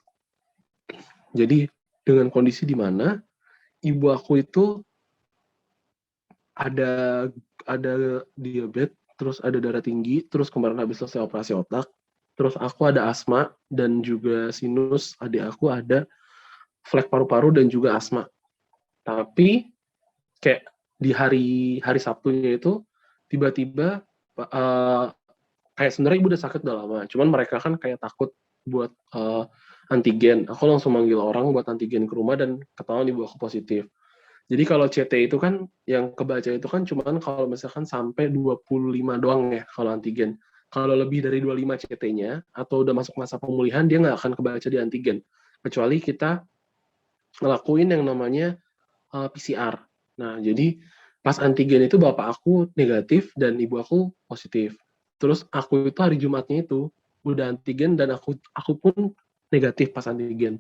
Jadi dengan kondisi di mana ibu aku itu ada diabetes, terus ada darah tinggi, terus kemarin habis selesai operasi otak, terus aku ada asma dan juga sinus, adik aku ada flek paru-paru dan juga asma. Tapi kayak di hari Sabtunya itu tiba-tiba kayak sebenarnya ibu udah sakit udah lama, cuman mereka kan kayak takut buat antigen. Aku langsung manggil orang buat antigen ke rumah dan ketahuan ibu aku positif. Jadi kalau CT itu kan yang kebaca itu kan cuman kalau misalkan sampai 25 doang ya kalau antigen. Kalau lebih dari 25 CT-nya atau udah masuk masa pemulihan dia nggak akan kebaca di antigen. Kecuali kita ngelakuin yang namanya PCR. Nah, jadi pas antigen itu bapak aku negatif dan ibu aku positif. Terus aku itu hari Jumatnya itu udah antigen dan aku pun negatif pas antigen.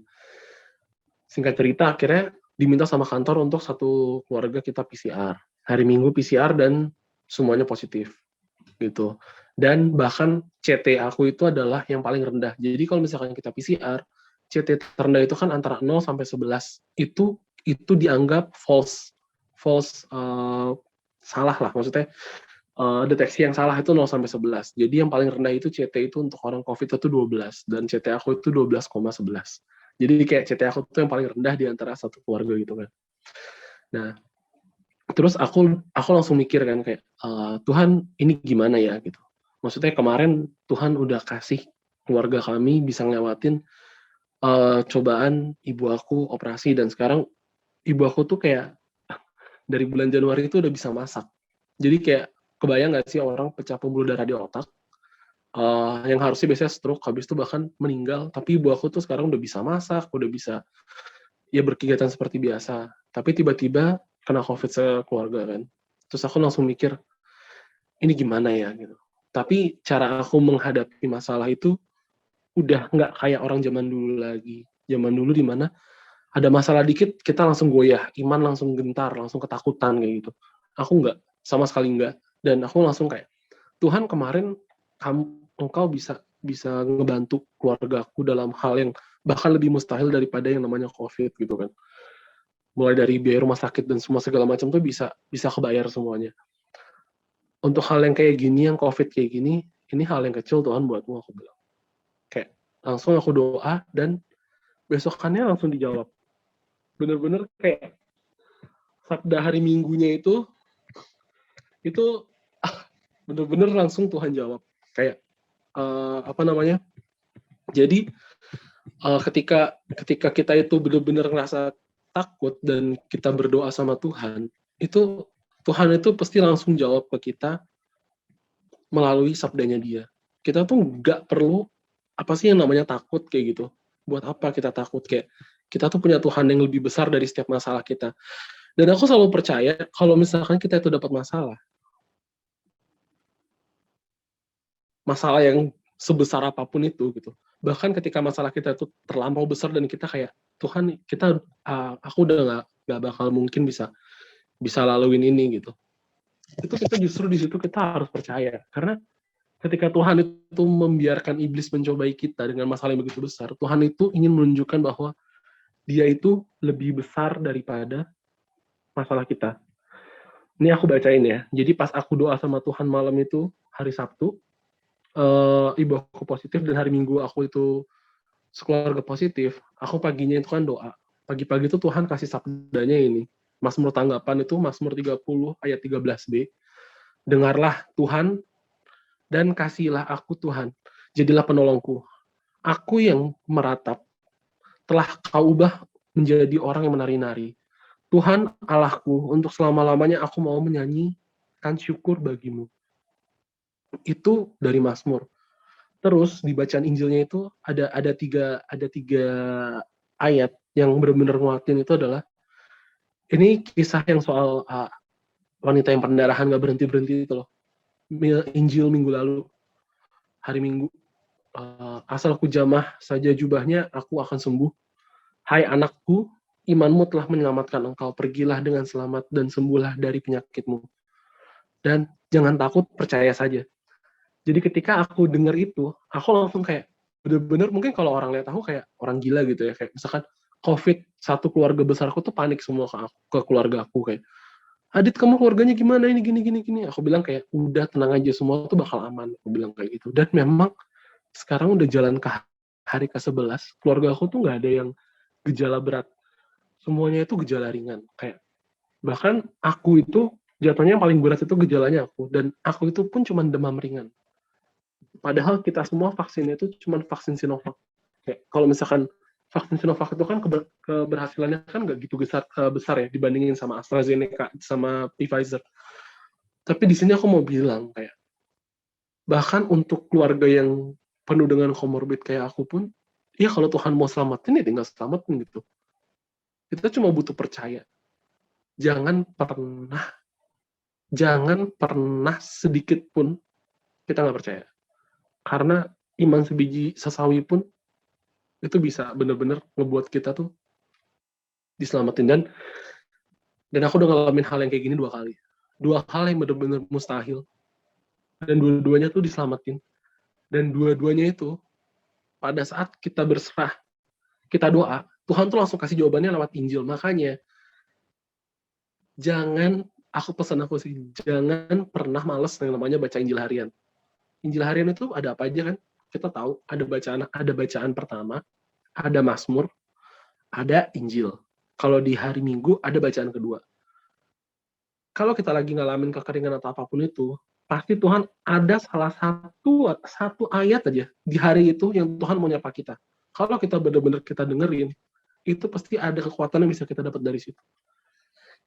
Singkat cerita akhirnya diminta sama kantor untuk satu keluarga kita PCR. Hari Minggu PCR dan semuanya positif. Gitu. Dan bahkan CT aku itu adalah yang paling rendah. Jadi kalau misalkan kita PCR, CT terendah itu kan antara 0 sampai 11. Itu dianggap false salah lah, maksudnya deteksi yang salah itu 0-11. Jadi yang paling rendah itu CT itu untuk orang COVID itu 12 dan CT aku itu 12,11. Jadi kayak CT aku tuh yang paling rendah di antara satu keluarga gitu kan. Nah, terus aku langsung mikir kan kayak Tuhan ini gimana ya gitu. Maksudnya kemarin Tuhan udah kasih keluarga kami bisa ngelewatin cobaan ibu aku operasi dan sekarang ibu aku tuh kayak dari bulan Januari itu udah bisa masak. Jadi kayak kebayang nggak sih orang pecah pembuluh darah di otak yang harusnya biasanya stroke habis itu bahkan meninggal, tapi ibu aku tuh sekarang udah bisa masak, udah bisa ya berkegiatan seperti biasa. Tapi tiba-tiba kena COVID sekeluarga kan. Terus aku langsung mikir ini gimana ya gitu. Tapi cara aku menghadapi masalah itu udah nggak kayak orang zaman dulu lagi. Zaman dulu di mana ada masalah dikit kita langsung goyah, iman langsung gentar, langsung ketakutan kayak gitu. Aku nggak, sama sekali nggak. Dan aku langsung kayak, Tuhan kemarin engkau bisa ngebantu keluargaku dalam hal yang bahkan lebih mustahil daripada yang namanya COVID gitu kan. Mulai dari biaya rumah sakit dan semua segala macam tuh bisa kebayar semuanya. Untuk hal yang kayak gini, yang COVID kayak gini, ini hal yang kecil Tuhan buatmu, aku bilang. Kayak langsung aku doa dan besokannya langsung dijawab. Bener-bener kayak sabda hari Minggunya itu bener-bener langsung Tuhan jawab. Kayak jadi ketika kita itu bener-bener ngerasa takut dan kita berdoa sama Tuhan, itu Tuhan itu pasti langsung jawab ke kita melalui sabdanya Dia. Kita tuh nggak perlu apa sih yang namanya takut kayak gitu. Buat apa kita takut? Kayak kita tuh punya Tuhan yang lebih besar dari setiap masalah kita. Dan aku selalu percaya kalau misalkan kita itu dapat masalah yang sebesar apapun itu gitu. Bahkan ketika masalah kita itu terlampau besar dan kita kayak Tuhan, aku udah nggak bakal mungkin bisa laluin ini gitu. Itu kita justru di situ kita harus percaya karena ketika Tuhan itu membiarkan iblis mencobai kita dengan masalah yang begitu besar, Tuhan itu ingin menunjukkan bahwa Dia itu lebih besar daripada masalah kita. Ini aku bacain ya. Jadi pas aku doa sama Tuhan malam itu hari Sabtu, ibu aku positif dan hari Minggu aku itu sekeluarga positif. Aku paginya itu kan doa. Pagi-pagi itu Tuhan kasih sabdanya ini. Mazmur tanggapan itu Mazmur 30 ayat 13b. Dengarlah Tuhan dan kasihilah aku Tuhan. Jadilah penolongku. Aku yang meratap telah kau ubah menjadi orang yang menari-nari. Tuhan Allahku, untuk selama-lamanya aku mau menyanyikan syukur bagimu. Itu dari Mazmur. Terus di bacaan Injilnya itu ada tiga ayat yang benar-benar nguatin itu adalah ini kisah yang soal wanita yang pendarahan gak berhenti itu loh. Injil minggu lalu, hari Minggu. Asal ku jamah saja jubahnya, aku akan sembuh. Hai anakku, imanmu telah menyelamatkan engkau. Pergilah dengan selamat dan sembuhlah dari penyakitmu. Dan jangan takut, percaya saja. Jadi ketika aku dengar itu, aku langsung kayak bener-bener mungkin kalau orang lihat aku kayak orang gila gitu ya. Kayak misalkan COVID, satu keluarga besar aku tuh panik semua ke keluarga aku kayak, Adit kamu keluarganya gimana ini gini. Aku bilang kayak udah tenang aja semua tuh bakal aman. Aku bilang kayak gitu. Dan memang sekarang udah jalan ke hari ke-11, keluarga aku tuh nggak ada yang gejala berat. Semuanya itu gejala ringan. Kayak bahkan aku itu jatuhnya yang paling berat itu gejalanya aku. Dan aku itu pun cuma demam ringan. Padahal kita semua vaksinnya itu cuma vaksin Sinovac. Kayak kalau misalkan vaksin Sinovac itu kan keberhasilannya kan nggak gitu besar ya dibandingin sama AstraZeneca sama Pfizer. Tapi di sini aku mau bilang kayak bahkan untuk keluarga yang penuh dengan komorbid kayak aku pun, ya kalau Tuhan mau selamatin ya tinggal selamatin gitu. Kita cuma butuh percaya. Jangan pernah sedikit pun kita nggak percaya. Karena iman sebiji sesawi pun itu bisa benar-benar ngebuat kita tuh diselamatin. Dan aku udah ngalamin hal yang kayak gini 2 kali. 2 hal yang benar-benar mustahil. Dan dua-duanya tuh diselamatin. Dan dua-duanya itu pada saat kita berserah, kita doa, Tuhan tuh langsung kasih jawabannya lewat Injil. Makanya jangan pesan aku sih, jangan pernah males yang namanya baca Injil harian. Injil harian itu ada apa aja kan? Kita tahu ada bacaan pertama, ada Mazmur, ada Injil. Kalau di hari Minggu ada bacaan kedua. Kalau kita lagi ngalamin kekeringan atau apapun itu, pasti Tuhan ada salah satu ayat aja di hari itu yang Tuhan mau nyapa kita. Kalau kita benar-benar kita dengerin, itu pasti ada kekuatan yang bisa kita dapat dari situ.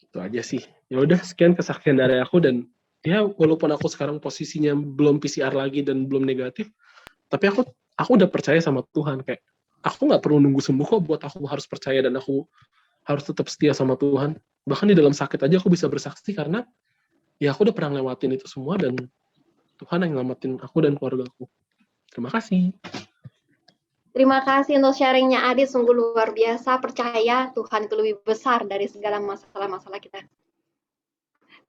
Itu aja sih. Ya udah, sekian kesaksian dari aku, dan ya walaupun aku sekarang posisinya belum PCR lagi dan belum negatif, tapi aku udah percaya sama Tuhan. Kayak aku nggak perlu nunggu sembuh kok buat aku harus percaya dan aku harus tetap setia sama Tuhan. Bahkan di dalam sakit aja aku bisa bersaksi karena ya aku udah pernah lewatin itu semua dan Tuhan yang nyelamatin aku dan keluargaku. Terima kasih. Terima kasih untuk sharingnya Adit, sungguh luar biasa. Percaya Tuhan itu lebih besar dari segala masalah-masalah kita.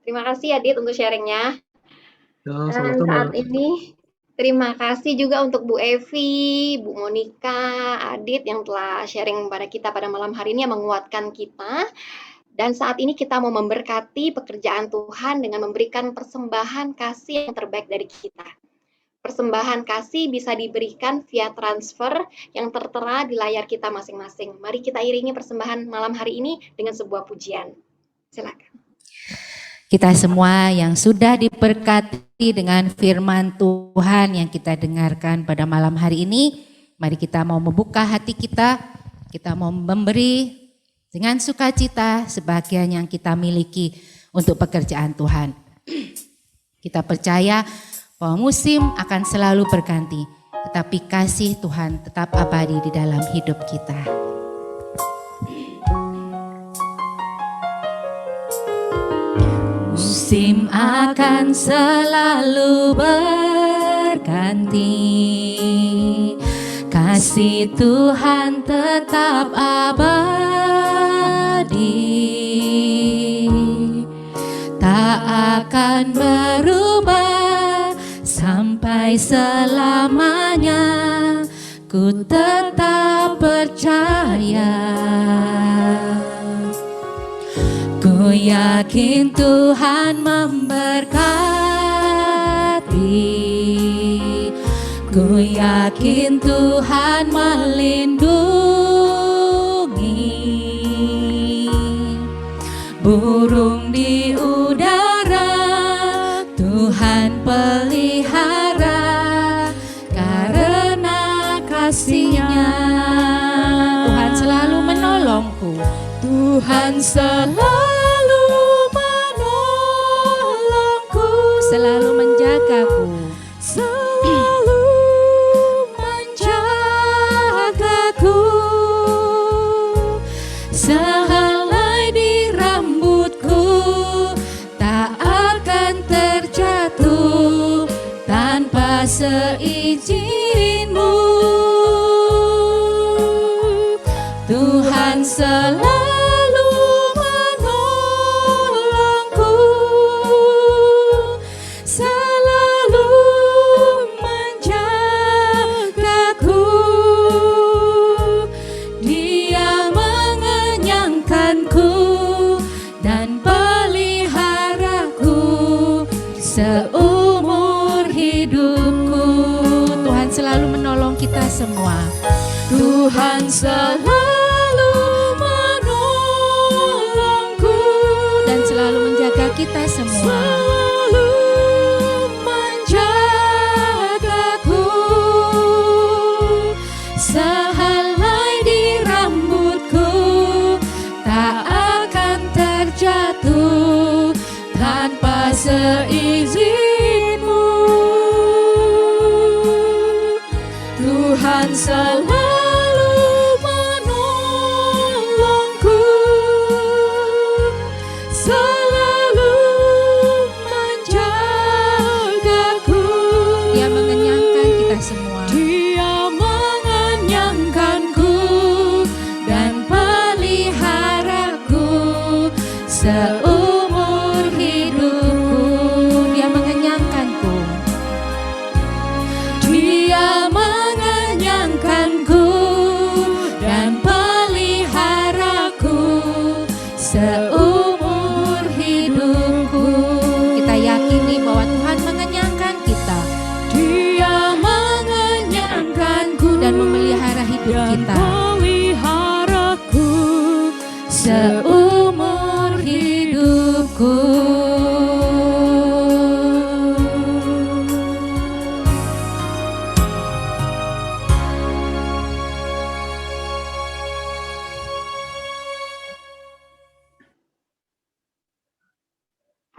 Terima kasih Adit untuk sharingnya. Ya, Dan saat ini terima kasih juga untuk Bu Evi, Bu Monica, Adit yang telah sharing pada kita pada malam hari ini yang menguatkan kita. Dan saat ini kita mau memberkati pekerjaan Tuhan dengan memberikan persembahan kasih yang terbaik dari kita. Persembahan kasih bisa diberikan via transfer yang tertera di layar kita masing-masing. Mari kita iringi persembahan malam hari ini dengan sebuah pujian. Silakan. Kita semua yang sudah diberkati dengan firman Tuhan yang kita dengarkan pada malam hari ini, mari kita mau membuka hati kita mau memberi dengan sukacita sebagian yang kita miliki untuk pekerjaan Tuhan. Kita percaya bahwa musim akan selalu berganti, tetapi kasih Tuhan tetap abadi di dalam hidup kita. Musim akan selalu berganti, kasih Tuhan tetap abadi, tak akan berubah sampai selamanya. Ku tetap percaya, ku yakin Tuhan memberkati, ku yakin Tuhan melindungi. Burung di udara Tuhan pelihara, karena kasih-Nya Tuhan selalu menolongku. Tuhan selalu menolongku, selalu menjagaku, selalu menjagaku. Sehelai di rambutku tak akan terjatuh tanpa seizinmu. Tuhan selalu menolongku, selalu menjagaku. Dia mengenyangkanku dan peliharaku seumur hidupku. Tuhan selalu menolong kita semua. Tuhan selalu menolongku dan selalu menjaga kita semua. Selalu menjagaku, sehelai di rambutku tak akan terjatuh tanpa seizinmu. Tuhan selalu menolongku, selalu menjagaku. Dia mengenyangkan kita semua. Dia mengenyangkanku dan peliharaku seumur hidupku. Dia mengenyangkanku. Dia mengenyangkanku kita peliharaku seumur hidupku.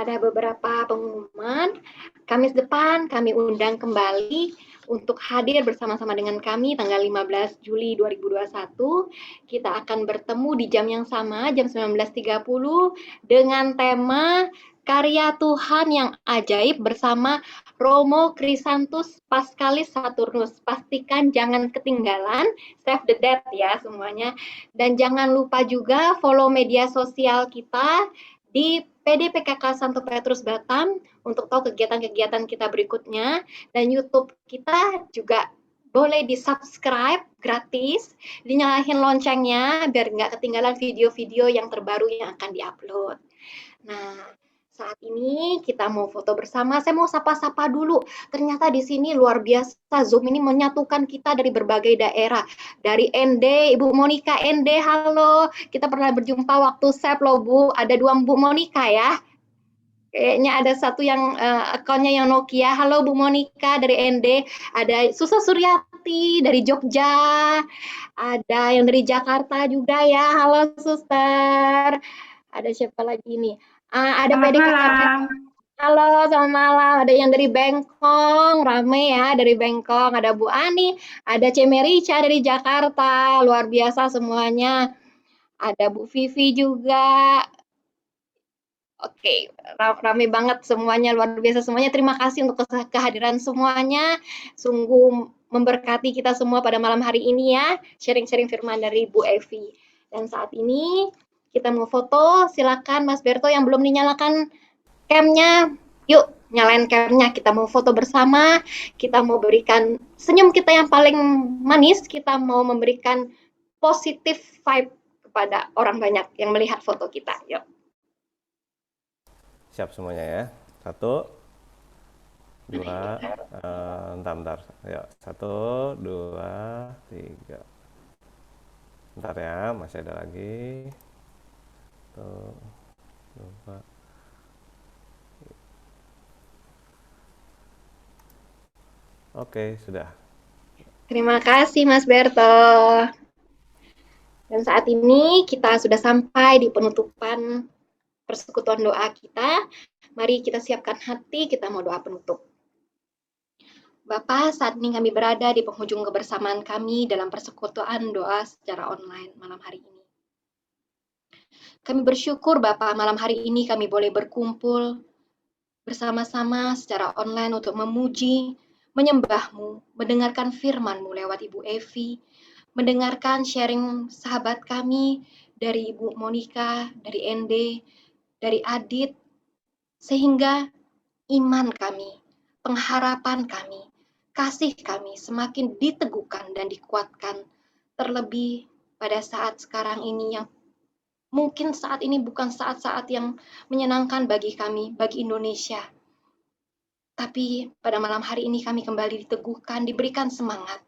Ada beberapa pengumuman. Kamis depan kami undang kembali untuk hadir bersama-sama dengan kami tanggal 15 Juli 2021. Kita akan bertemu di jam yang sama, jam 19.30 dengan tema Karya Tuhan yang Ajaib bersama Romo Krisantus Paskalis Saturnus. Pastikan jangan ketinggalan, save the date ya semuanya. Dan jangan lupa juga follow media sosial kita di PD PKK Santo Petrus Batam untuk tahu kegiatan-kegiatan kita berikutnya, dan YouTube kita juga boleh di-subscribe gratis, dinyalain loncengnya biar nggak ketinggalan video-video yang terbaru yang akan di-upload. Nah, saat ini kita mau foto bersama. Saya mau sapa-sapa dulu. Ternyata di sini luar biasa, Zoom ini menyatukan kita dari berbagai daerah. Dari ND, Ibu Monica ND, halo. Kita pernah berjumpa waktu SEP loh Bu. Ada 2 Bu Monica ya. Kayaknya ada satu yang akunnya yang Nokia. Halo Bu Monica dari ND. Ada Susa Suryati dari Jogja. Ada yang dari Jakarta juga ya. Halo Suster. Ada siapa lagi nih? Ada PDKK. Halo, selamat malam. Ada yang dari Bengkong, rame ya dari Bengkong. Ada Bu Ani, ada Cemerica dari Jakarta, luar biasa semuanya. Ada Bu Vivi juga. Oke, rame banget semuanya, luar biasa semuanya. Terima kasih untuk kehadiran semuanya. Sungguh memberkati kita semua pada malam hari ini ya. Sharing-sharing firman dari Bu Evi. Dan saat ini kita mau foto, silakan Mas Berto yang belum dinyalakan cam-nya, yuk nyalain cam-nya, kita mau foto bersama, kita mau berikan senyum kita yang paling manis, kita mau memberikan positive vibe kepada orang banyak yang melihat foto kita, yuk. Siap semuanya ya, 1, 2, bentar, yuk, 1, 2, 3, bentar ya, masih ada lagi. Lupa. Oke, sudah. Terima kasih Mas Berto. Dan saat ini kita sudah sampai di penutupan persekutuan doa kita. Mari kita siapkan hati, kita mau doa penutup. Bapa, saat ini kami berada di penghujung kebersamaan kami dalam persekutuan doa secara online malam hari ini. Kami bersyukur Bapak, malam hari ini kami boleh berkumpul bersama-sama secara online untuk memuji, menyembah-Mu, mendengarkan firman-Mu lewat Ibu Evi, mendengarkan sharing sahabat kami dari Ibu Monica, dari ND, dari Adit, sehingga iman kami, pengharapan kami, kasih kami semakin diteguhkan dan dikuatkan, terlebih pada saat sekarang ini yang mungkin saat ini bukan saat-saat yang menyenangkan bagi kami, bagi Indonesia. Tapi pada malam hari ini kami kembali diteguhkan, diberikan semangat.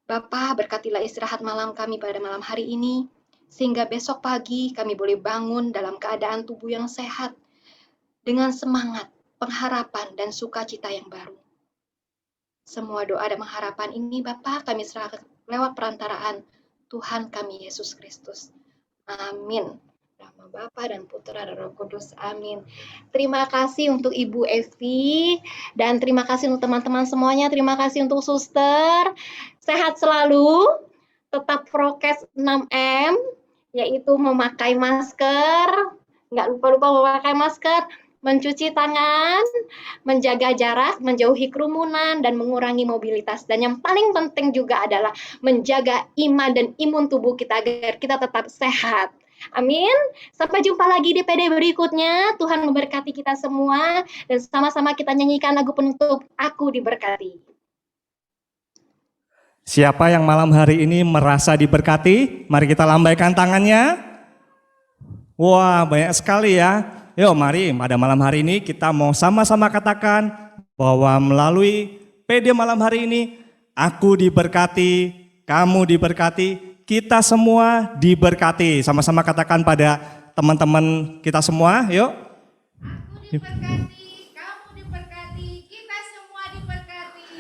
Bapa, berkatilah istirahat malam kami pada malam hari ini, sehingga besok pagi kami boleh bangun dalam keadaan tubuh yang sehat, dengan semangat, pengharapan, dan sukacita yang baru. Semua doa dan pengharapan ini Bapa kami serahkan lewat perantaraan Tuhan kami Yesus Kristus. Amin. Nama Bapa dan Putra dan Roh Kudus. Amin. Terima kasih untuk Ibu Evi dan terima kasih untuk teman-teman semuanya. Terima kasih untuk suster. Sehat selalu. Tetap prokes 6M, yaitu memakai masker. Nggak lupa-lupa memakai masker. Mencuci tangan, menjaga jarak, menjauhi kerumunan, dan mengurangi mobilitas. Dan yang paling penting juga adalah menjaga iman dan imun tubuh kita agar kita tetap sehat. Amin. Sampai jumpa lagi di PD berikutnya. Tuhan memberkati kita semua. Dan sama-sama kita nyanyikan lagu penutup, Aku Diberkati. Siapa yang malam hari ini merasa diberkati? Mari kita lambaikan tangannya. Wah, banyak sekali ya. Yuk mari pada malam hari ini kita mau sama-sama katakan bahwa melalui PD malam hari ini aku diberkati kamu diberkati, kita semua diberkati. Sama-sama katakan pada teman-teman kita semua, yuk. Aku diberkati, kamu diberkati, kita semua diberkati.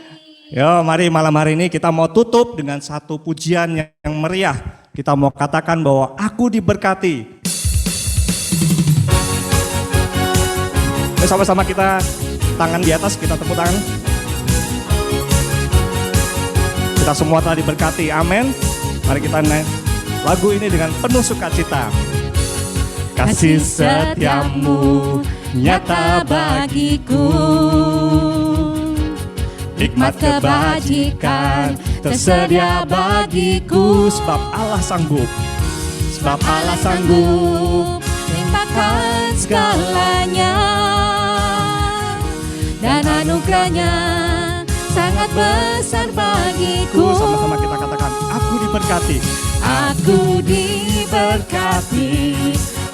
Yo, mari malam hari ini kita mau tutup dengan satu pujian yang meriah. Kita mau katakan bahwa aku diberkati. Sama-sama kita tangan di atas, kita tepuk tangan. Kita semua telah diberkati, amin. Mari kita naik lagu ini dengan penuh sukacita. Kasih setiamu nyata bagiku, nikmat kebajikan tersedia bagiku. Sebab Allah sanggup, sebab Allah sanggup limpahkan segalanya, dan anugerahnya sangat besar bagiku. Sama-sama kita katakan, aku diberkati. Aku diberkati,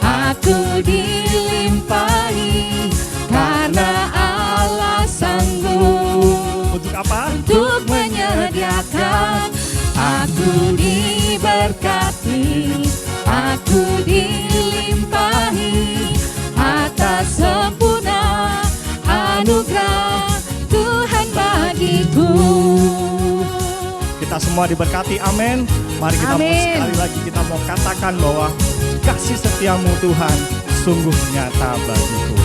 aku dilimpahi, karena Allah sanggup. Untuk apa? Untuk menyediakan. Aku diberkati, aku dilimpahi, atas sempurna anugerah Tuhan bagiku. Kita semua diberkati, amin. Mari kita sekali lagi kita mau katakan bahwa kasih setiamu Tuhan sungguh nyata bagiku.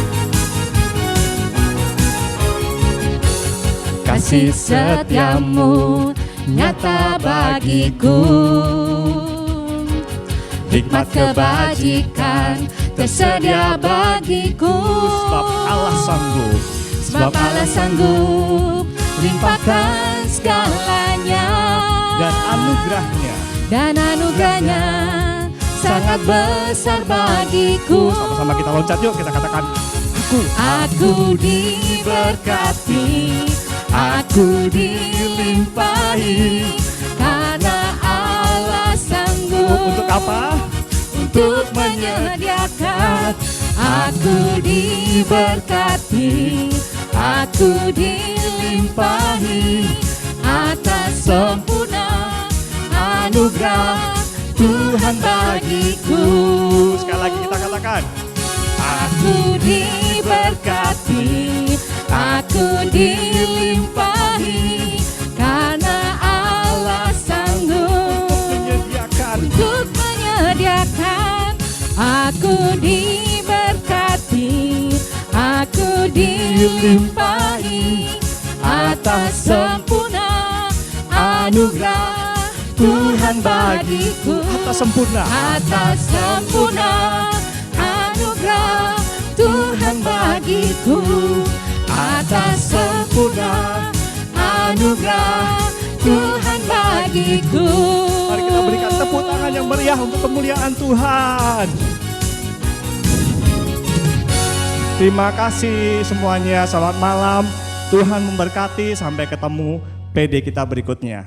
Kasih setiamu nyata bagiku, nikmat kebajikan tersedia bagiku. Sebab Allah sanggup, sebab Allah sanggup limpahkan segalanya, dan anugerahnya sangat besar bagiku. Sama-sama kita loncat yuk, kita katakan, aku diberkati, aku dilimpahi, karena Allah sanggup. Untuk apa? Untuk menyediakan. Aku diberkati, aku dilimpahi, atas sempurna anugerah Tuhan bagiku. Sekali lagi kita katakan, aku diberkati, aku dilimpahi, karena Allah sanggup untuk menyediakan. Aku diberkati, aku dilimpahi, atas sempurna anugerah Tuhan bagiku. Atas sempurna anugerah Tuhan bagiku, atas sempurna anugerah Tuhan bagiku. Mari kita berikan tepuk tangan yang meriah untuk kemuliaan Tuhan. Terima kasih semuanya, selamat malam. Tuhan memberkati, sampai ketemu PD kita berikutnya.